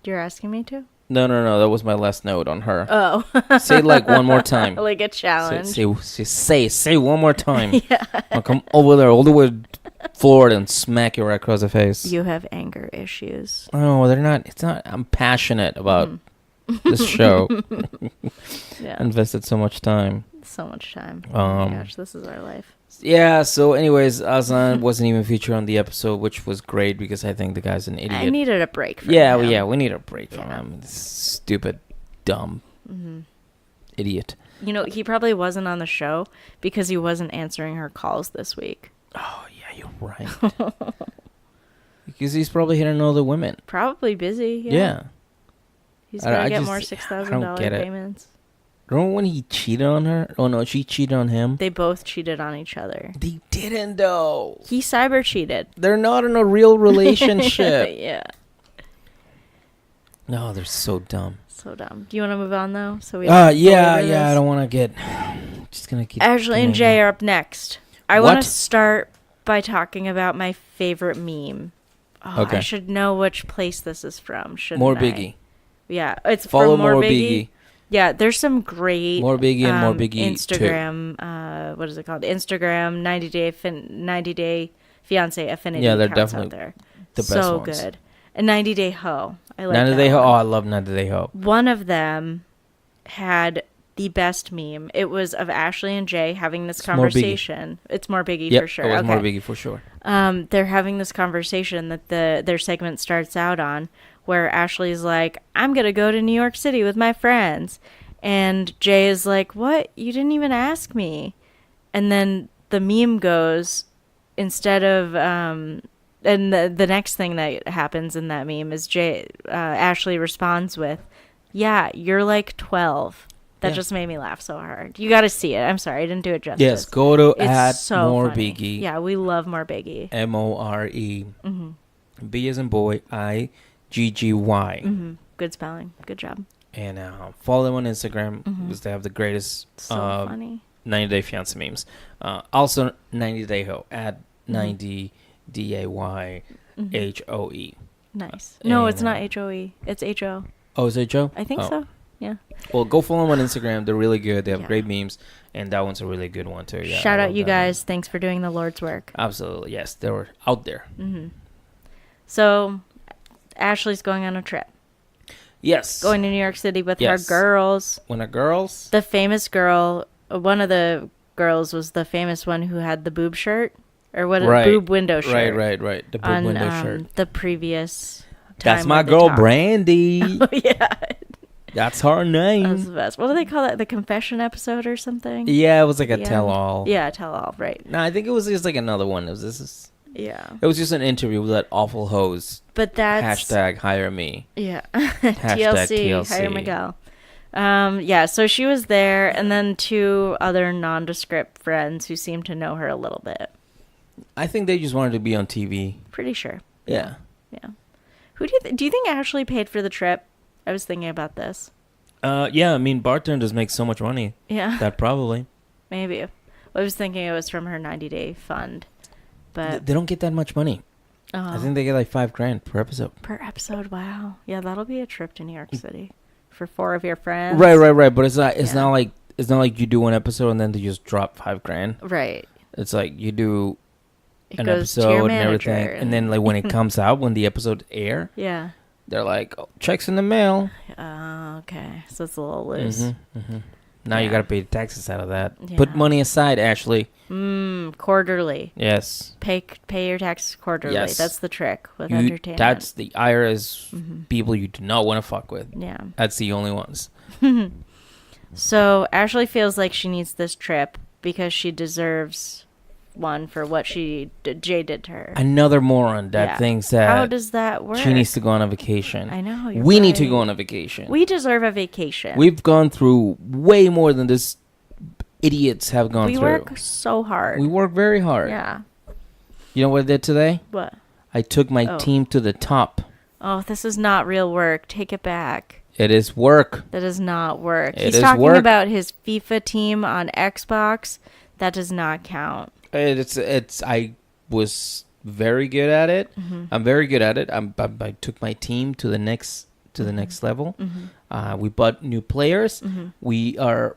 You're asking me to? No, that was my last note on her. Oh. Say like one more time. Like a challenge. Say one more time. Yeah. I'll come over there all the way to Florida and smack you right across the face. You have anger issues. Oh, they're not. It's not. I'm passionate about this show. Yeah. Invested so much time. So much time. Oh my Um, gosh, this is our life. Yeah. So, anyways, Azan wasn't even featured on the episode, which was great because I think the guy's an idiot. I needed a break from Yeah, him. we need a break from Yeah. him. Stupid, dumb, idiot. You know, he probably wasn't on the show because he wasn't answering her calls this week. Oh yeah, you're right. Because he's probably hitting all the women. Probably busy. Yeah. Yeah. He's I got to get just- more I $6,000 don't get it. payments. Remember when he cheated on her? Oh no, she cheated on him. They both cheated on each other. They didn't though. He cyber cheated. They're not in a real relationship. Yeah. No, they're so dumb. So dumb. Do you want to move on though? So we Yeah. belabor I this? don't want to get. Just gonna keep. Ashley and going. Jay are up next. I What? want to start by talking about my favorite meme. Oh, Okay. I should know which place this is from, shouldn't More I? Biggie. Yeah, it's Follow from More More Biggie. Biggie. Yeah, there's some great More Biggie and More Biggie Instagram. What is it called? Instagram 90 Day Fiance Affinity. Yeah, they're accounts out definitely there. the best so ones. good. A 90 Day Ho. I like 90 that Day Ho. one. Oh, I love 90 Day Ho. One of them had the best meme. It was of Ashley and Jay having this More Biggie. conversation. It's More Biggie Yep, for sure. it was Okay. More Biggie for sure. They're having this conversation that their segment starts out on, where Ashley's like, I'm going to go to New York City with my friends. And Jay is like, what? You didn't even ask me. And then the meme goes, instead of, and the next thing that happens in that meme is Ashley responds with, yeah, you're like 12. That Yeah. just made me laugh so hard. You got to see it. I'm sorry, I didn't do it justice. Yes, go to It's at so More funny. Biggie. Yeah, we love More Biggie. MORE. B as in boy, IGGY. Mm-hmm. Good spelling. Good job. And follow them on Instagram because they have the greatest So funny. 90 Day Fiance memes. Also, 90 Day Ho at 90 DAYHOE. Nice. No, it's and, not HOE. It's HO. Oh, is it Joe? I think Oh. so. Yeah. Well, go follow them on Instagram. They're really good. They have Yeah. great memes, and that one's a really good one too. Yeah, Shout I out love you that one. guys. Thanks for doing the Lord's work. Absolutely, yes, they were out there. So, Ashley's going on a trip. Yes, Going to New York City with Yes. her girls. when the girls. The famous girl, one of the girls was the famous one who had the boob shirt. Or what? Right. Boob window shirt. Right. The boob On window shirt. the previous That's time my where they girl, talked. Brandy. Oh, yeah. That's her That was name. the best. What do they call that? The confession episode or something? Yeah, it was like a Yeah. tell-all. Yeah, tell all, right. No, I think it was just like another one. It was this. Yeah. It was just an interview with that awful host. But that's Hashtag hire me. yeah. Hashtag TLC, hire TLC. Miguel. Yeah, so she was there, and then 2 other nondescript friends who seemed to know her a little bit. I think they just wanted to be on TV. Pretty sure. Yeah. Yeah. Who do you think Ashley paid for the trip? I was thinking about this. Yeah, I mean, bartenders make so much money. Yeah. That probably. Maybe. I was thinking it was from her 90-day fund. But They don't get that much money. I think they get like $5,000 per episode. per episode, wow. Yeah, that'll be a trip to New York City for 4 of your friends. Right. But it's not. Yeah. It's not like you do one episode and then they just drop $5,000. Right. It's like you do It an goes to your episode and manager everything, and then like when it comes out, when the episodes air, yeah. they're like, oh, checks in the mail. Okay. So it's a little loose. Now you Yeah. gotta pay the taxes out of that. Yeah. Put money aside, Ashley. Quarterly. Yes. Pay your taxes quarterly. Yes. That's the trick with entertainment. That's the IRS people you do not want to fuck with. Yeah. That's the only ones. So Ashley feels like she needs this trip because she deserves one for what Jay did to her. Another moron that Yeah. thinks that How does that work? she needs to go on a vacation. I know. You're We need to right. go on a vacation. We deserve a vacation. We've gone through way more than this idiots have gone We through. work so hard. We work very hard. Yeah. You know what I did today? What? I took my Oh. team to the top. Oh, this is not real work. Take it back. It is work. That does not work. It He's is talking work. about his FIFA team on Xbox. That does not count. It's. I was very good at it. Mm-hmm. I'm very good at it. I took my team to the next level. We bought new players. We are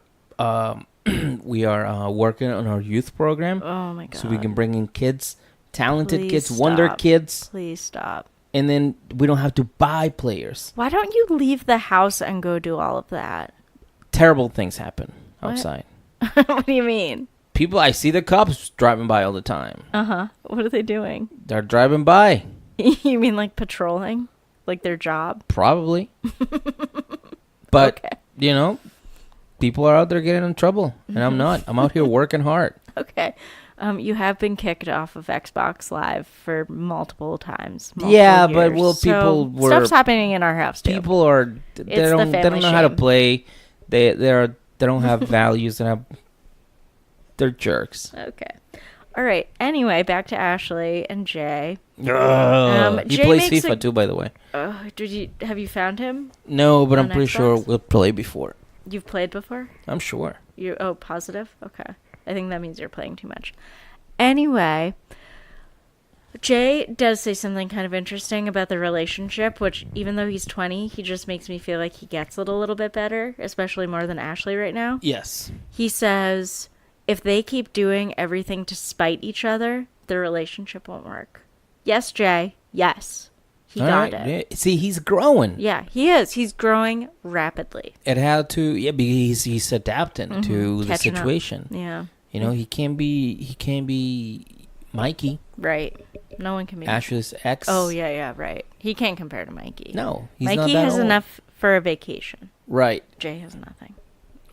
working on our youth program, Oh my god. so we can bring in kids, talented Please kids, wonder stop. kids, Please stop. and then we don't have to buy players. Why don't you leave the house and go do all of that? Terrible things happen What? outside. What do you mean? People, I see the cops driving by all the time. What are they doing? They're driving by, You mean like patrolling? Like their job? probably. But Okay. you know, people are out there getting in trouble, and I'm not. I'm out here working hard. Okay. You have been kicked off of Xbox Live for multiple times. Yeah, but years. well, So people were- stuff's happening in our house too. People are the they don't family know how to shame. play. They don't have values, and they're jerks. Okay. All right. Anyway, back to Ashley and Jay. He Jay plays makes FIFA a- too, by the way. Have you found him? No, but I'm On pretty sure Xbox? we'll play before. You've played before? I'm sure. Positive? Okay. I think that means you're playing too much. Anyway, Jay does say something kind of interesting about the relationship, which even though he's 20, he just makes me feel like he gets it a little bit better, especially more than Ashley right now. Yes. He says if they keep doing everything to spite each other, the relationship won't work. Yes, Jay. Yes. He All got right, it. yeah. See, he's growing. Yeah, he is. He's growing rapidly. It had to. Yeah, because he's adapting to the Catching up. situation. Yeah. You know, he can't be Mikey, Right. No one can be. Ashley's ex. Oh, yeah, right. He can't compare to Mikey. No, he's not Mikey that has old. enough for a vacation. Right. Jay has nothing.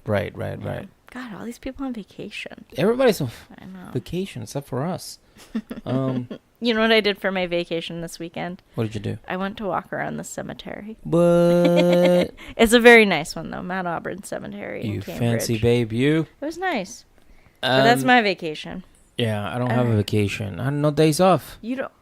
Right. God, all these people on vacation. Everybody's on I know. vacation except for us. You know what I did for my vacation this weekend? What did you do? I went to walk around the cemetery. But It's a very nice one, though. Mount Auburn Cemetery in you Cambridge. fancy babe, you. It was nice. But that's my vacation. Yeah, I don't have a vacation. I have no days off. You don't...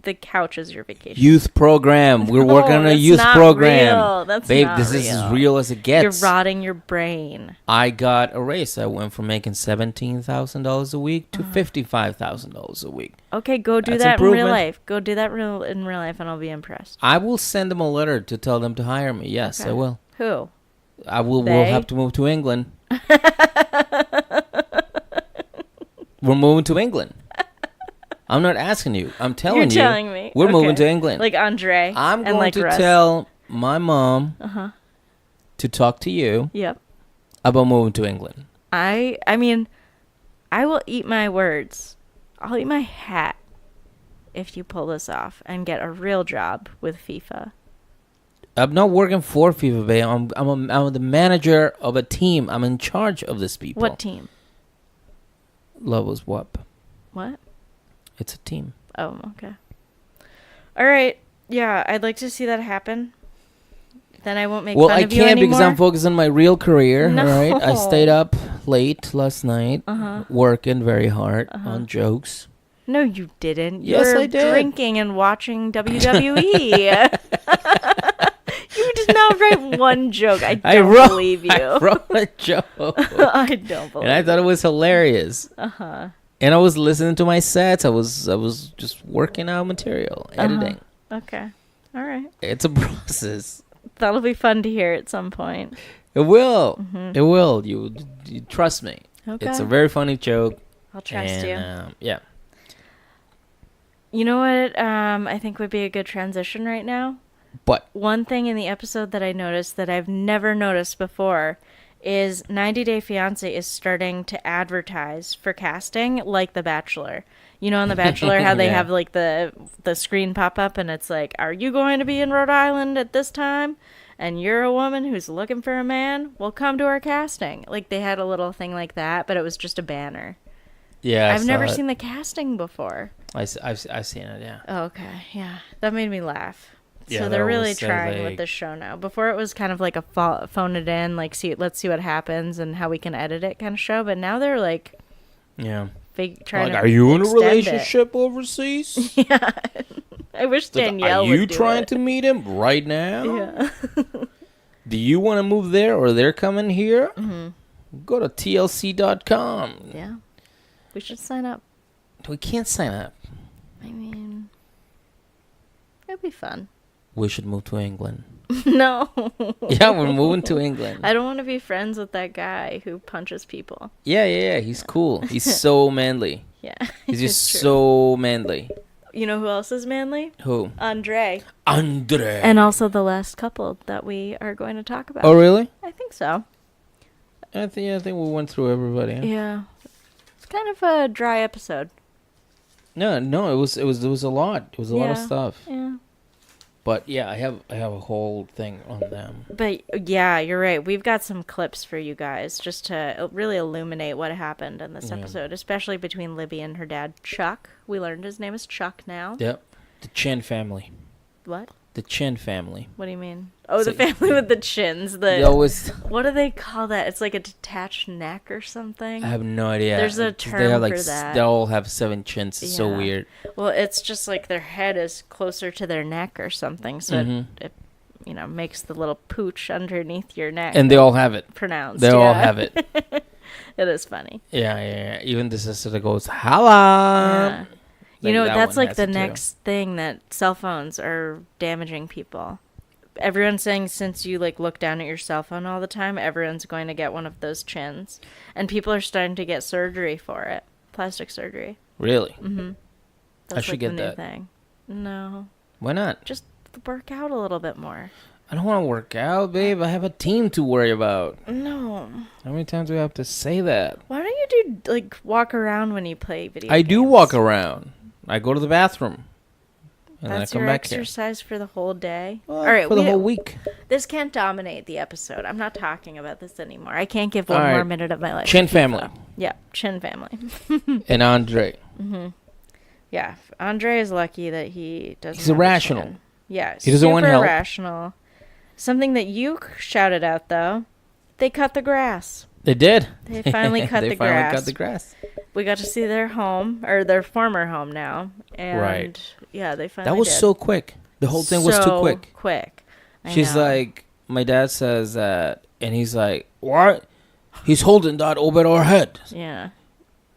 the couch is your vacation. Youth program. We're No, working on a that's youth not program. real. That's Babe, not this is as real. real as it gets. You're rotting your brain. I got a raise. I went from making $17,000 a week to $55,000 a week. Okay, go do That's that in real improvement. life. Go do that in real life, and I'll be impressed. I will send them a letter to tell them to hire me. Yes, Okay. I will. Who? I will. They? We'll have to move to England. We're moving to England. I'm not asking you. I'm telling You're you. telling me. We're moving Okay. to England. Like Andre. I'm and going like to Russ. tell my mom to talk to you Yep. about moving to England. I mean, I will eat my words. I'll eat my hat if you pull this off and get a real job with FIFA. I'm not working for FIFA, babe. I'm the manager of a team. I'm in charge of this people. What team? Love was what? What? It's a team. Oh, okay. All right. Yeah, I'd like to see that happen. Then I won't make Well, fun I of you can't anymore. because I'm focused on my real career. No. All right, I stayed up late last night, Uh-huh. working very hard on jokes. No, you didn't. You Yes, were I did. drinking and watching WWE. You did not write one joke. I don't believe you. I wrote a joke, I don't believe and I thought it was hilarious. Uh-huh. And I was listening to my sets. I was just working out material, editing. Okay. All right. It's a process. That'll be fun to hear at some point. It will. It will. You trust me. Okay. It's a very funny joke. I'll trust and, you. Yeah. You know what I think would be a good transition right now? But One thing in the episode that I noticed that I've never noticed before is 90 Day Fiancé is starting to advertise for casting like The Bachelor. You know, on The Bachelor, how they Yeah. have like the screen pop up and it's like, are you going to be in Rhode Island at this time? And you're a woman who's looking for a man? Well, come to our casting. Like they had a little thing like that, but it was just a banner. yeah, I've never seen the casting before. I've seen it. Yeah. Oh, okay, yeah. That made me laugh. Yeah, So that they're really was, trying with like- this show now. Before it was kind of like a phone it in, like let's see what happens and how we can edit it kind of show. But now they're like Yeah. trying Like, to are you in a extend it. relationship overseas? Yeah. I wish Danielle Are would you do trying it. to meet him right now? Yeah. Do you want to move there or they're coming here? Go to tlc.com. Yeah. We should sign up. We can't sign up. I mean, it'd be fun. We should move to England. No. Yeah, we're moving to England. I don't want to be friends with that guy who punches people. Yeah. He's cool. He's so manly. Yeah. He's it's just true. so manly. You know who else is manly? Who? Andre. Andre. And also the last couple that we are going to talk about. Oh, really? I think so. I think we went through everybody. Huh? Yeah. It's kind of a dry episode. No, it was a lot. It was a lot of Yeah. stuff. Yeah. But yeah, I have a whole thing on them. But yeah, you're right. We've got some clips for you guys just to really illuminate what happened in this Yeah. episode, especially between Libby and her dad, Chuck. We learned his name is Chuck now. Yep. The Chin family. What? The Chin family. What do you mean? Oh, It's the like- family with the chins. They always. What do they call that? It's like a detached neck or something. I have no idea. There's a 'Cause term like for that. They all have 7 chins. It's so Yeah. weird. Well, it's just like their head is closer to their neck or something, so Mhm. it makes the little pooch underneath your neck And they all have it. pronounced. They all yeah. have it. It is funny. Yeah. Even the sister that goes, "Holla." You know, that that's one like has the it too. next thing that cell phones are damaging people. Everyone's saying since you like look down at your cell phone all the time, everyone's going to get one of those chins, and people are starting to get surgery for it, plastic surgery. Really? That's should like get the new that. thing. No, Why not? just work out a little bit more. I don't want to work out, babe. I have a team to worry about. No, How many times do I have to say that? why don't you do like walk around when you play video I games? do walk around. I go to the bathroom. And That's then I your come back here. exercise for the whole day. Well, All right, for the whole week. This can't dominate the episode. I'm not talking about this anymore. I can't give All one more right. minute of my life. Chin to family. FIFA. Yeah, Chin family. And Andre. Yeah, Andre is lucky that he doesn't. He's have a irrational. chin. Yeah, He doesn't want super help. irrational. Something that you shouted out though, they cut the grass. They did. They finally cut They the finally grass. cut the grass. We got to see their home or their former home now, and Right. yeah, they finally. That was did. so quick. The whole thing was too So quick. Quick. I She's know. like, my dad says that, and he's like, what? He's holding that over our head. Yeah.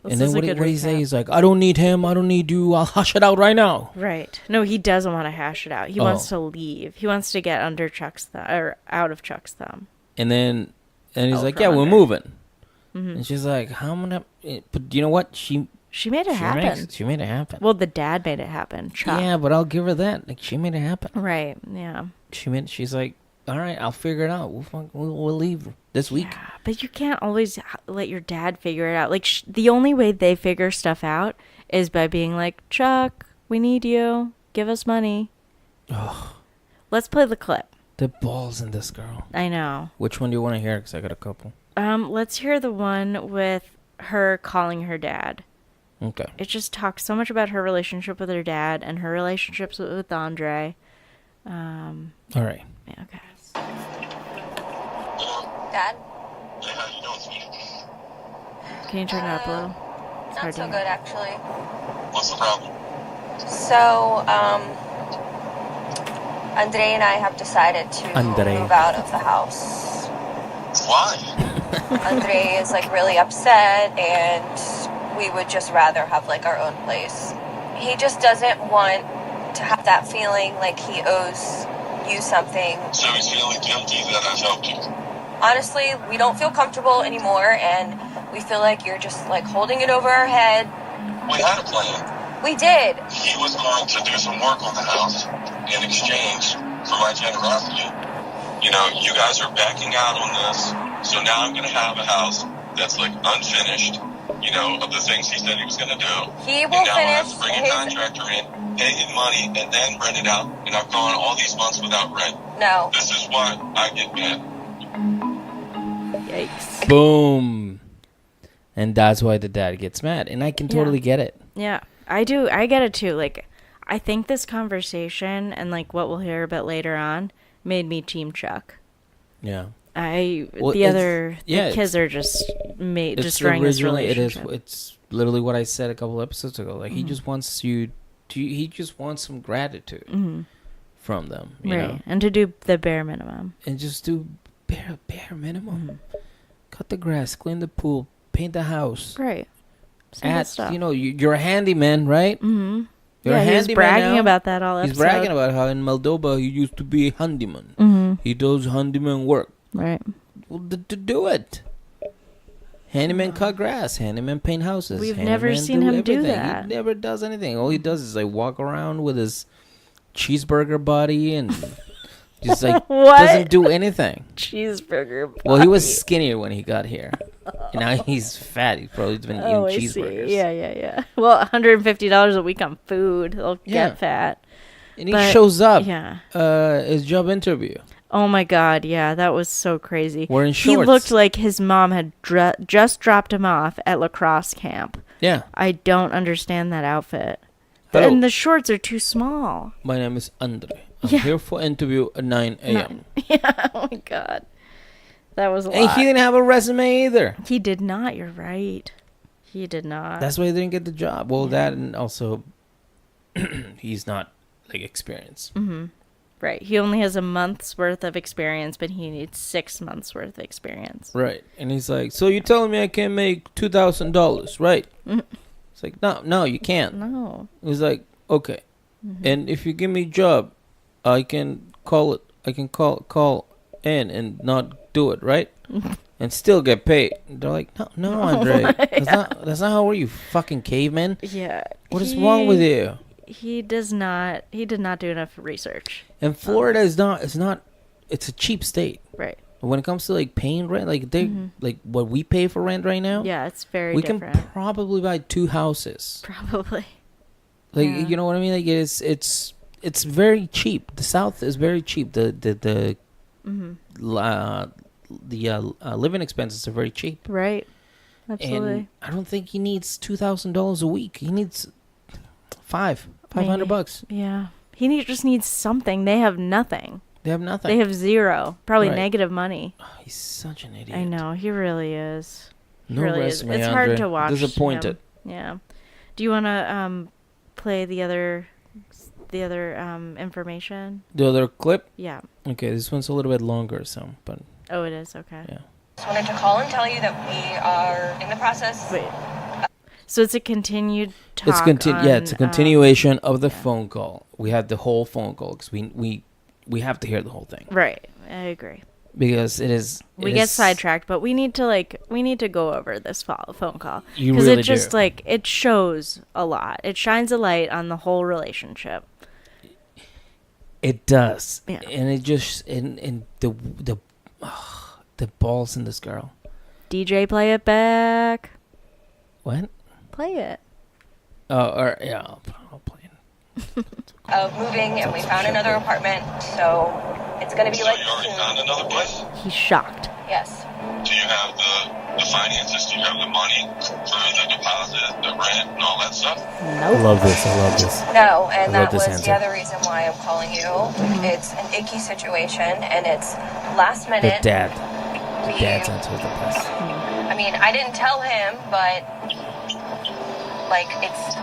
This And then is a what good do he say? recap. He's like, I don't need him. I don't need you. I'll hush it out right now. Right. No, he doesn't want to hash it out. He Oh. wants to leave. He wants to get under Chuck's thumb or out of Chuck's thumb. And then, and he's Oh, like, from yeah, we're under. moving. Mm-hmm. And she's like, how am I gonna? But you know what? She She made it happen. She made it happen. Well, the dad made it happen. Chuck. Yeah, but I'll give her that. Like, she made it happen. Right. Yeah. She's like, all right, I'll figure it out. We'll leave this week. Yeah, but you can't always let your dad figure it out. Like the only way they figure stuff out is by being like, Chuck, we need you. Give us money. Oh, Let's play the clip. the balls in this girl. I know. Which one do you want to hear? Because I got a couple. Let's hear the one with her calling her dad. Okay. It just talks so much about her relationship with her dad and her relationships with Andre. All right. Yeah, okay. Dad? Hey, how you doing, sweetie? Can you turn it up a little? It's Not hard so to good, actually. What's the problem? So, Andre and I have decided to Andre. move out of the house. Why? Andre is like really upset, and we would just rather have like our own place. He just doesn't want to have that feeling like he owes you something. So he's feeling guilty that I've helped you. Honestly, we don't feel comfortable anymore, and we feel like you're just like holding it over our head. We had a plan. We did. He was going to do some work on the house in exchange for my generosity. You know, you guys are backing out on this, so now I'm going to have a house that's like unfinished, you know, of the things he said he was going to do. He will and now I have finish to bring a his... contractor in, pay him money, and then rent it out. And I've gone all these months without rent. No. This is why I get mad. Yikes. Boom. And that's why the dad gets mad. And I can totally get it. Yeah, I do. I get it too. Like, I think this conversation and like what we'll hear a bit later on made me team Chuck. Yeah. The kids are just destroying his relationship. It's literally what I said a couple episodes ago. Like, Mm-hmm. he just wants he just wants some gratitude from them, you right, know? and to do the bare minimum. And just do bare minimum. Cut the grass, clean the pool, paint the house. Right. Simple stuff. You know, you're a handyman, right? Mm-hmm. You're a he was handyman bragging now. about that all episode. He's bragging about how in Moldova he used to be a handyman. Mm-hmm. He does handyman work. Right. Well, to do it. Handyman cut grass. Handyman paint houses. We've handyman never seen him do everything. that. He never does anything. All he does is like walk around with his cheeseburger body and just like What? doesn't do anything. Cheeseburger. Well, he was body. skinnier when he got here. And now he's fat. He's probably been Oh, I eating see. cheeseburgers. Yeah. Well, $150 a week on food. They'll Yeah. get fat. And he But, shows up. Yeah. His job interview. Oh my God, yeah, that was so crazy. Wearing He shorts. looked like his mom had just dropped him off at lacrosse camp. Yeah. I don't understand that outfit. Hello. And the shorts are too small. My name is Andre. I'm Yeah. here for interview at 9 a.m. Yeah, oh my God. That was a And lot. he didn't have a resume either. He did not, you're right. He did not. That's why he didn't get the job. Well, that and also he's not like experienced. Mm-hmm. Right. He only has a month's worth of experience, but he needs 6 months worth of experience. Right. And he's like, so you're telling me I can make $2,000, right? It's like, no, you can't. No. He's like, okay. And if you give me a job, I can call in and not do it, right? And still get paid. And they're like, no, Andre. That's not how we're, you fucking caveman. Yeah. What is wrong with you? He did not do enough research. And Florida is not, it's a cheap state. Right. When it comes to like paying rent, like they like what we pay for rent right now, Yeah, it's very we different. can probably buy 2 houses. Probably. Like Yeah. you know what I mean? Like it's very cheap. The South is very cheap. The living expenses are very cheap. Right. Absolutely. And I don't think he needs $2,000 a week. He needs $500. Yeah. Just needs something. They have nothing. They have nothing. They have zero. Probably Right. negative money. Oh, he's such an idiot. I know. He really is. He No really is. resume, It's Andre. hard to watch. Disappointed. him. Yeah. Do you want to play the other information? The other clip. Yeah. Okay, this one's a little bit longer, so but Oh, it is. Okay. yeah. Just wanted to call and tell you that we are in the process. Wait. So it's a continued talk. It's it's a on, continuation of the phone call. We had the whole phone call because we have to hear the whole thing Right. I agree. because it is. We it get is- sidetracked, but we need to go over this phone call You because really it just do. like it shows a lot. It shines a light on the whole relationship. It does, Yeah. and it just and the balls in this girl. DJ, play it back. What? Play it. Oh, or yeah, I'll play it. Of moving, and we found another apartment, so it's gonna be So like you already soon. found another place? He's shocked. Yes. Do you have the the finances? Do you have the money for the deposit, the rent, and all that stuff? I Nope. love this. I love this. No, and I love that this was the answer. other reason why I'm calling you. It's an icky situation, and it's last The minute. dad. The We- dad's answer is the best. I mean, I didn't tell him, but like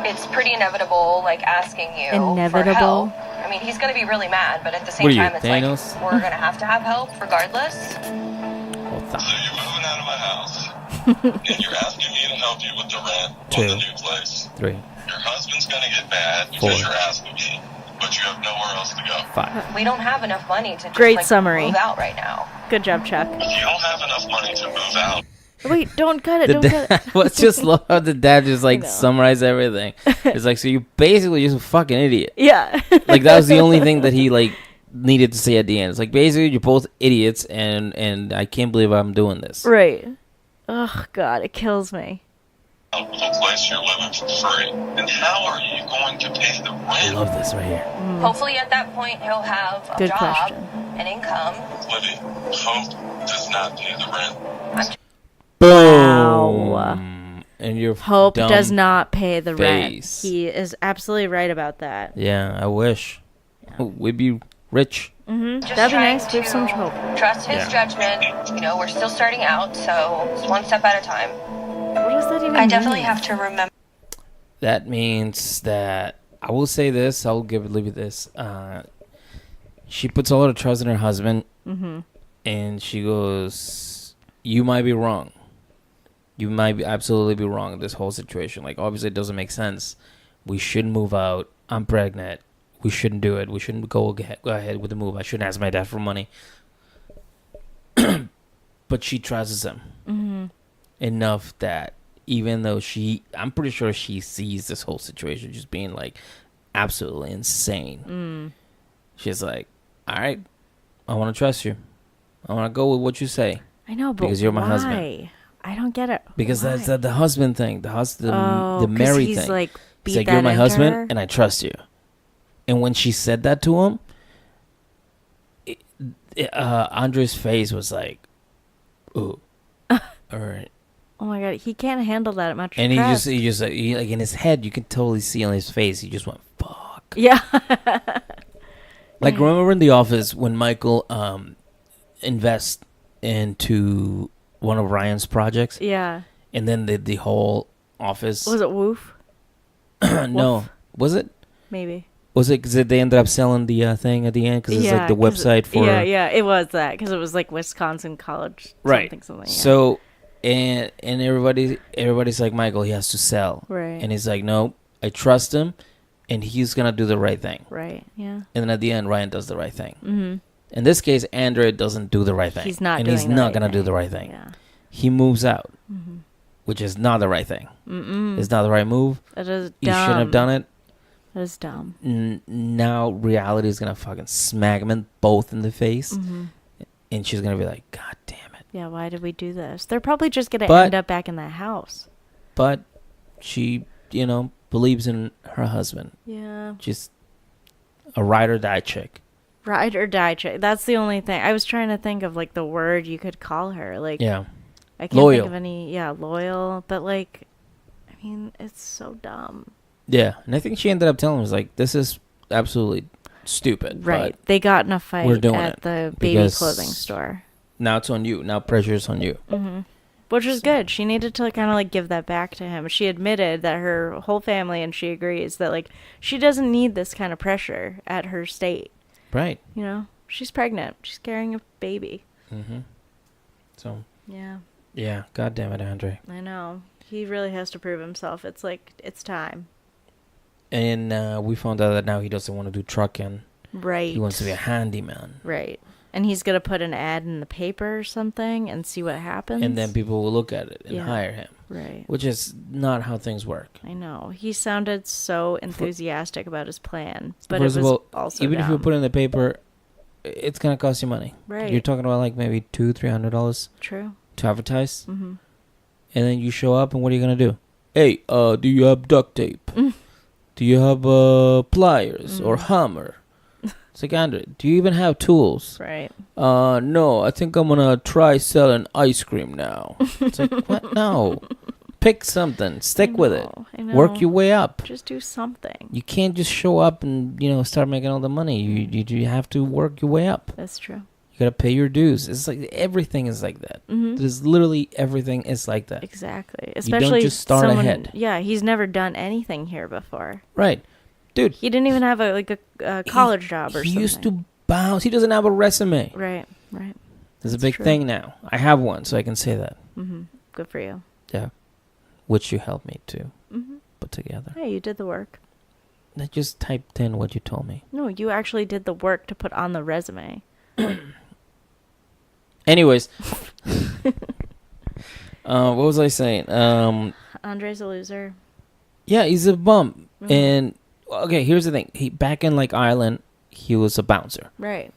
it's pretty inevitable. Like asking you Inevitable? for help. I mean, he's gonna be really mad, but at the same What are you, time, it's Thanos? like we're gonna have to have help regardless. Well, So you're moving out of my house, and you're asking me to help you with the rent on Two. the new place. 3, Your husband's gonna get mad because 4. you're asking me, but you have nowhere else to go. 5. We don't have enough money to just, Great like, summary. move out right now. Good job, Chuck. If you don't have enough money to move out, Wait, don't cut it. The Don't dad, cut it. let's just love how the dad just like know. summarized everything. It's like, so you basically just a fucking idiot. Yeah. Like that was the only thing that he like needed to say at the end. It's like basically you're both idiots, and I can't believe I'm doing this. Right. Oh, God, it kills me. out of the place you're living for free, then how are you going to pay the I rent? love this right here. Hopefully, at that point, he'll have a Good job, question. an income. Libby, Hope does not pay the rent. Boom. Wow. And your Hope dumb does not pay the face. rent. He is absolutely right about that. Yeah, I wish. We'd be rich. Mm-hmm. Just That'd be trying nice. We have so much hope. Trust his Yeah. judgment. You know, we're still starting out, so it's one step at a time. What does that even mean? I definitely have to remember. That means that I will say this. I'll leave it this. She puts a lot of trust in her husband, and she goes, "You might be wrong. You might be absolutely be wrong in this whole situation. Like, obviously, it doesn't make sense. We shouldn't move out. I'm pregnant. We shouldn't do it. We shouldn't go ahead with the move. I shouldn't ask my dad for money." But she trusts him enough that even though I'm pretty sure she sees this whole situation just being like absolutely insane. She's like, all right, I want to trust you. I want to go with what you say. I know, but Because you're my why? husband. I don't get it. Because Why? that's the husband thing, the 'cause married he's thing. like, beat He's like, that you're my into husband, her? and I trust you. And when she said that to him, Andre's face was like, ooh, all right. Oh my God, he can't handle that much. And stress. he just like in his head, you can totally see on his face, he just went, fuck. Yeah. Like, remember in The Office when Michael invests into one of Ryan's projects? Yeah. And then the whole office... Was it Woof? No. Woof? Was it? Maybe. Was it because they ended up selling the thing at the end? Because it's like the 'cause website for... Yeah, it was that. Because it was like Wisconsin College. Right. Something. Yeah. So, and everybody's like, Michael, he has to sell. Right. And he's like, no, I trust him, and he's going to do the right thing. Right, yeah. And then at the end, Ryan does the right thing. Mm-hmm. In this case, Andrew doesn't do the right thing. He's not and doing he's the not right gonna do thing. the right thing. Yeah. He moves out, Mm-hmm. which is not the right thing. Mm-mm. It's not the right move. That is dumb. You shouldn't have done it. That is dumb. Now reality is gonna fucking smack him both in the face, Mm-hmm. and she's gonna be like, God damn it. Yeah, why did we do this? They're probably just going to But- end up back in that house. But she, believes in her husband. Yeah. Just a ride or die chick. Ride or die chick. That's the only thing. I was trying to think of, like, the word you could call her. Like, Yeah. I can't Loyal. think of any. Yeah, loyal. But, like, I mean, it's so dumb. Yeah. And I think she ended up telling him, like, this is absolutely stupid. Right. But They got in a fight we're doing at it the baby because- clothing store. now it's on you. Now pressure's on you. Mm-hmm. Which is good. She needed to kind of like give that back to him. She admitted that her whole family, and she agrees that like she doesn't need this kind of pressure at her state. Right. You know, she's pregnant. She's carrying a baby. Mm-hmm. So, Yeah, yeah. God damn it, Andre. I know. He really has to prove himself. It's like it's time. And we found out that now he doesn't want to do trucking. Right. He wants to be a handyman. Right. And he's gonna put an ad in the paper or something and see what happens. And then people will look at it and Yeah. hire him. Right. Which is not how things work. I know. He sounded so enthusiastic about his plan, but First it of was all, also even if you dumb. put it in the paper, it's going to cost you money. Right. You're talking about like maybe $200-$300 True. to advertise. Mm-hmm. And then you show up and what are you going to do? Hey, do you have duct tape? Mm. Do you have pliers or hammer? It's like, Andre, do you even have tools? Right. No, I think I'm gonna try selling ice cream now. It's like, what? No. Pick something. Stick with it. I know. Work your way up. Just do something. You can't just show up and, start making all the money. You have to work your way up. That's true. You gotta pay your dues. It's like everything is like that. There's literally everything is like that. Exactly. You Especially don't just start someone, ahead. Yeah, he's never done anything here before. Right. Dude. He didn't even have a college job or He something. used to bounce. He doesn't have a resume. Right. There's a That's big true. thing now. I have one, so I can say that. Good for you. Yeah. Which you helped me to put together. Hey, you did the work. I just typed in what you told me. No, you actually did the work to put on the resume. Anyways. What was I saying? Andre's a loser. Yeah, he's a bum. And, okay, here's the thing. Back in, Ireland, he was a bouncer. Right.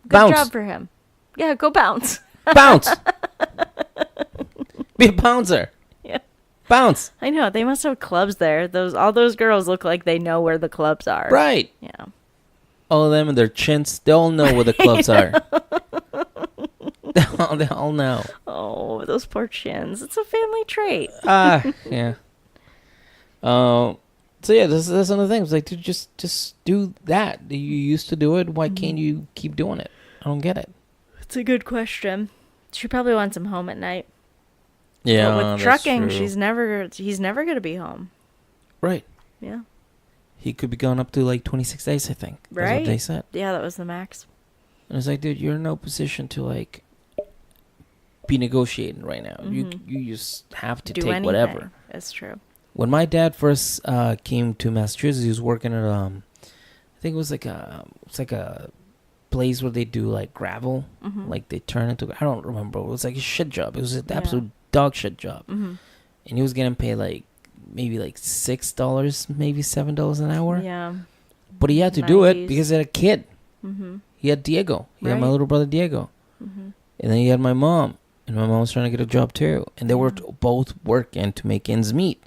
Good Bounce. job for him. Yeah, go bounce. Bounce! Be a bouncer. Yeah. Bounce. I know. They must have clubs there. All those girls look like they know where the clubs are. Right. Yeah. All of them and their chins, they all know where the clubs are. They all know. Oh, those poor chins. It's a family trait. Yeah. So yeah, that's another thing. It's like, dude, just do that. You used to do it. Why can't you keep doing it? I don't get it. It's a good question. She probably wants him home at night. Yeah, But with that's trucking, true. he's never going to be home. Right. Yeah. He could be going up to 26 days, I think. That's Right? what they said. Yeah, that was the max. And it's like, dude, you're in no position to be negotiating right now. You just have to Do take anything. whatever. That's true. When my dad first came to Massachusetts, he was working at I think it was like a place where they do gravel, they turn into. I don't remember. It was like a shit job. It was an absolute dog shit job, and he was getting paid maybe $6, maybe $7 an hour. Yeah. But he had to do it 90s. because he had a kid. He had Diego. He had my little brother Diego, and then he had my mom. And my mom was trying to get a job too. And they were both working to make ends meet.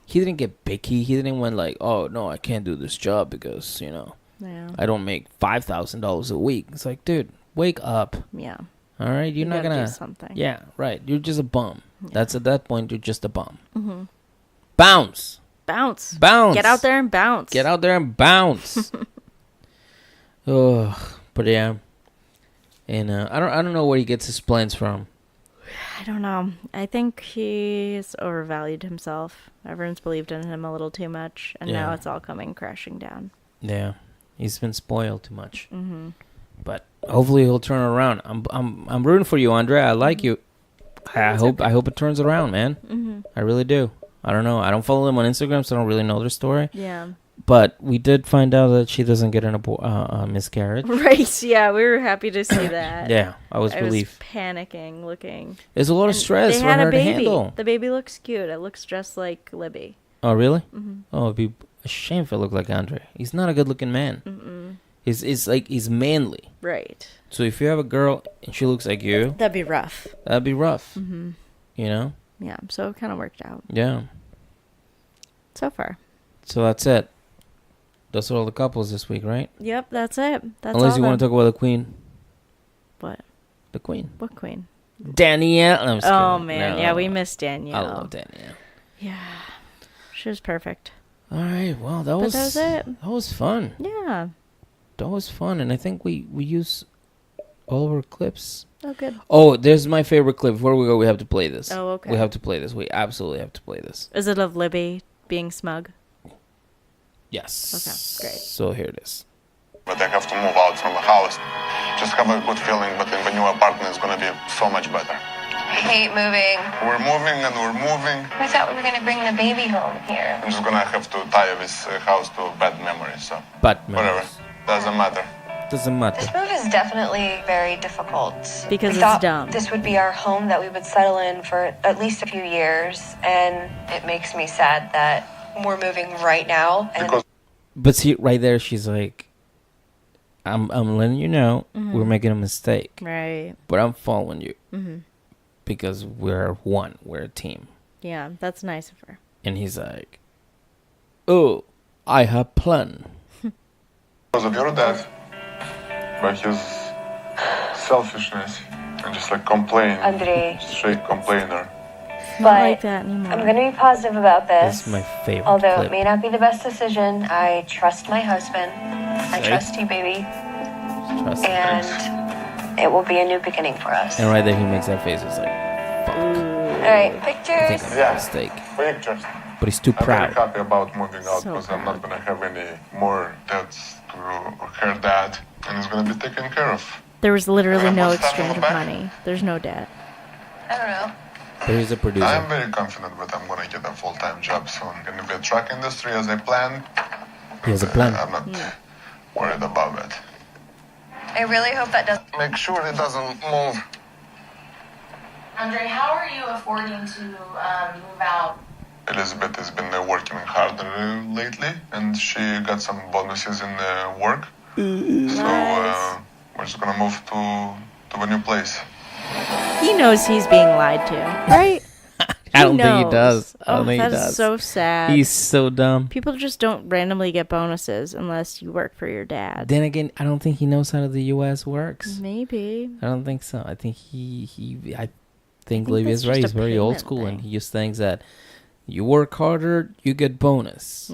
He didn't get picky. He didn't went oh, no, I can't do this job because, Yeah. I don't make $5,000 a week. It's like, dude, wake up. Yeah. All right? You're You not gotta going do to. something. Yeah, right. You're just a bum. That's at that point, you're just a bum. Bounce. Bounce. Bounce. Get out there and bounce. Get out there and bounce. Oh, but yeah. And I don't know where he gets his plans from. I don't know. I think he's overvalued himself. Everyone's believed in him a little too much, and now Yeah. it's all coming crashing down. Yeah, he's been spoiled too much. But hopefully he'll turn around. I'm rooting for you, Andre. I like you. I hope it turns around, man. I really do. I don't know. I don't follow them on Instagram, so I don't really know their story. Yeah. But we did find out that she doesn't get a miscarriage. Right. Yeah, we were happy to see that. Yeah, I was I relieved. was panicking, looking. There's a lot of And stress they for had her a to baby. handle. The baby looks cute. It looks just like Libby. Oh, really? Oh, it'd be a shame if it looked like Andre. He's not a good-looking man. He's manly. Right. So if you have a girl and she looks like you, That'd be rough. that'd be rough. You know? Yeah, so it kind of worked out. Yeah. So far. So that's it. That's all the couples this week, right? Yep, that's it. That's Unless all you want to then. talk about the queen. What? The queen. What queen? Danielle. No, I'm just Oh, kidding. man. No. Yeah, we missed Danielle. I love Danielle. Yeah. She was perfect. All right. Well, that But was that was it. That was fun. Yeah. That was fun, and I think we use all of our clips. Oh, good. Oh, there's my favorite clip. Before we go, we have to play this. Oh, okay. We have to play this. We absolutely have to play this. Is it of Libby being smug? Yes. Okay, great. So here it is. But I have to move out from the house. Just have a good feeling, but in the new apartment it's gonna be so much better. I hate moving. We're moving and we're moving. I thought we were going to bring the baby home here. I'm just gonna have to tie this house to bad memories, so But whatever. Doesn't matter. Doesn't matter. This move is definitely very difficult. Because We it's thought dumb. This would be our home that we would settle in for at least a few years, and it makes me sad that we're moving right now. And Because But see, right there, she's like, I'm letting you know we're making a mistake, Right. but I'm following you because we're one. We're a team. Yeah, that's nice of her. And he's like, oh, I have plan. Because of your dad, by his selfishness and just like complain, Andre. straight complainer. Not like that anymore. I'm going to be positive about This this. is my favorite Although clip. it may not be the best decision, I trust my husband. I Say. trust you, baby. Trust me. And it will be a new beginning for us. And right there, he makes that face. It's like, fuck. All right, I pictures. think I made a mistake. Pictures. But he's too I'm very proud. happy about moving out So because I'm not proud. gonna have any more debts to her dad, and it's gonna be taken care of. There was literally no What's that exchange of about? money. There's no debt. I don't know. But he's a producer. I'm very confident that I'm gonna get a full-time job soon. Gonna be a truck industry as I planned. He has a plan. I'm not worried about it. I really hope that doesn't. Make sure it doesn't move. Andre, how are you affording to move out? Elizabeth has been working harder lately, and she got some bonuses in work. So we're just gonna move to a new place. He knows he's being lied to, right? I don't think he knows. does. I don't think he that's does. so sad. He's so dumb. People just don't randomly get bonuses unless you work for your dad. Then again, I don't think he knows how the U.S. works. Maybe. I don't think so. I think I think think Livia's that's right. just He's a very old payment school, and thing. he just thinks that you work harder, you get bonus.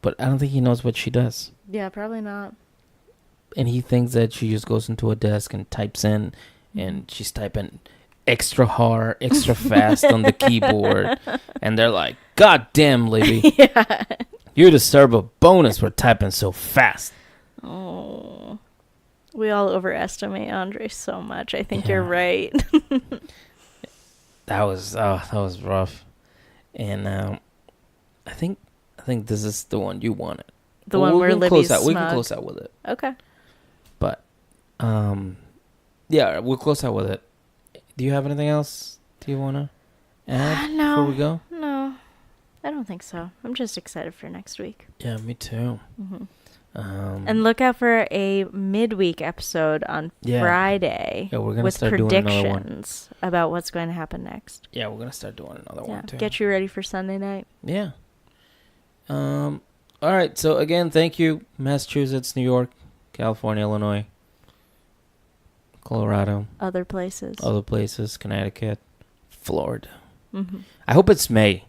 But I don't think he knows what she does. Yeah, probably not. And he thinks that she just goes into a desk and types in, and she's typing extra hard, extra fast on the keyboard. And they're like, God damn, Libby. Yeah. You deserve a bonus for typing so fast. Oh. We all overestimate Andre so much. I think you're Yeah. right. That was rough. And I think this is the one you wanted. The Well, one where we can Libby's close out. We smug. can close out with it. Okay. But yeah, we'll close out with it. Do you have anything else? Do you wanna add No. before we go? No, I don't think so. I'm just excited for next week. Yeah, me too. And look out for a midweek episode on Yeah. Friday Yeah, we're gonna with start doing another one. predictions about what's going to happen next. Yeah, we're gonna start doing another Yeah, one too. get you ready for Sunday night. Yeah. All right. So again, thank you, Massachusetts, New York, California, Illinois, Colorado, Other places. other places, Connecticut, Florida. Mm-hmm. I hope it's May.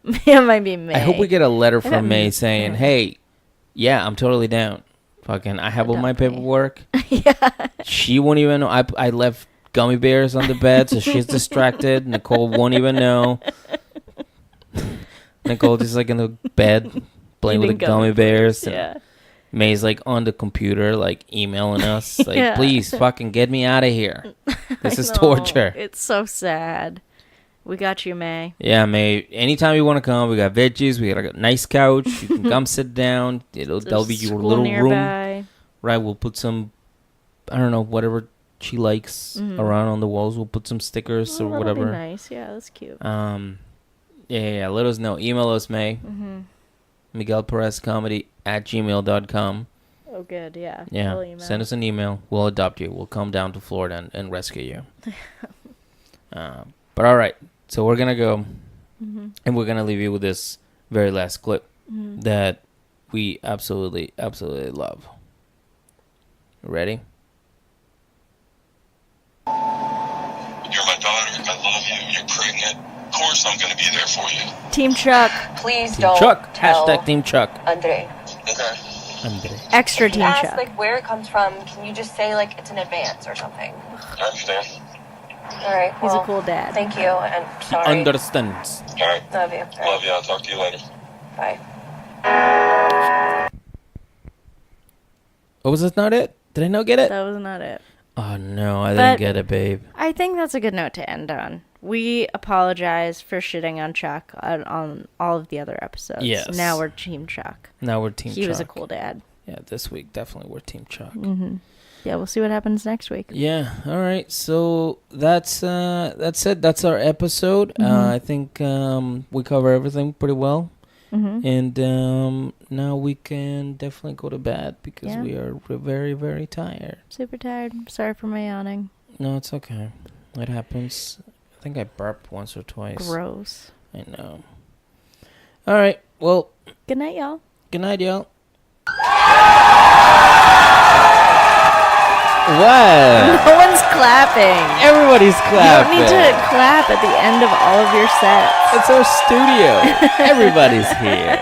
It might be May. I hope we get a letter got from May May. saying, "Hey, yeah, I'm totally down. Fucking, I have all my Definitely. paperwork." Yeah. She won't even know. I left gummy bears on the bed, so she's distracted. Nicole won't even know. Nicole just like in the bed playing with the Eating gummy bears. and Yeah. May's like on the computer, like emailing us, like, Yeah. please fucking get me out of here. This is I know. torture. It's so sad. We got you, May. Yeah, May. Anytime you want to come, we got veggies. We got a nice couch. You can come sit down. That'll be There's your school little room, nearby. right? We'll put some, I don't know, whatever she likes around on the walls. We'll put some stickers Oh, or that'll be whatever. nice. Yeah, that's cute. Yeah. Let us know. Email us, May. Miguel Perez Comedy @gmail.com. Oh, good. Yeah. Yeah. We'll email. Send us an email. We'll adopt you. We'll come down to Florida and rescue you. But all right. So we're going to go and we're going to leave you with this very last clip that we absolutely, absolutely love. Ready? You're my daughter. I love you. You're pregnant. Of course, I'm gonna be there for you. Team Chuck. Please Team don't Chuck. tell Hashtag Team Chuck. Andre. Okay. Andre. Extra Team Ask Chuck. like where it comes from. Can you just say like it's in advance or something? I understand. All right. He's well, a cool dad. Thank you and sorry. Understands. All right. Love you. All right, Love you. I'll talk to you later. Bye. Oh, was this not it? Did I not get it? That was not it. Oh, no. I But- didn't get it, babe. I think that's a good note to end on. We apologize for shitting on Chuck on all of the other episodes. Yes. Now we're Team Chuck. Now we're Team Chuck. He was a cool dad. Yeah, this week, definitely we're Team Chuck. Yeah, we'll see what happens next week. Yeah. All right. So that's it. That's our episode. I think we cover everything pretty well. And now we can definitely go to bed because Yeah. we're very, very tired. Super tired. Sorry for my yawning. No, it's okay. It happens. I think I burped once or twice. Gross. I know. All right. Well, Good night, y'all. good night, y'all. What? No one's clapping. Everybody's You clapping. don't need to clap at the end of all of your sets. It's our studio. Everybody's here.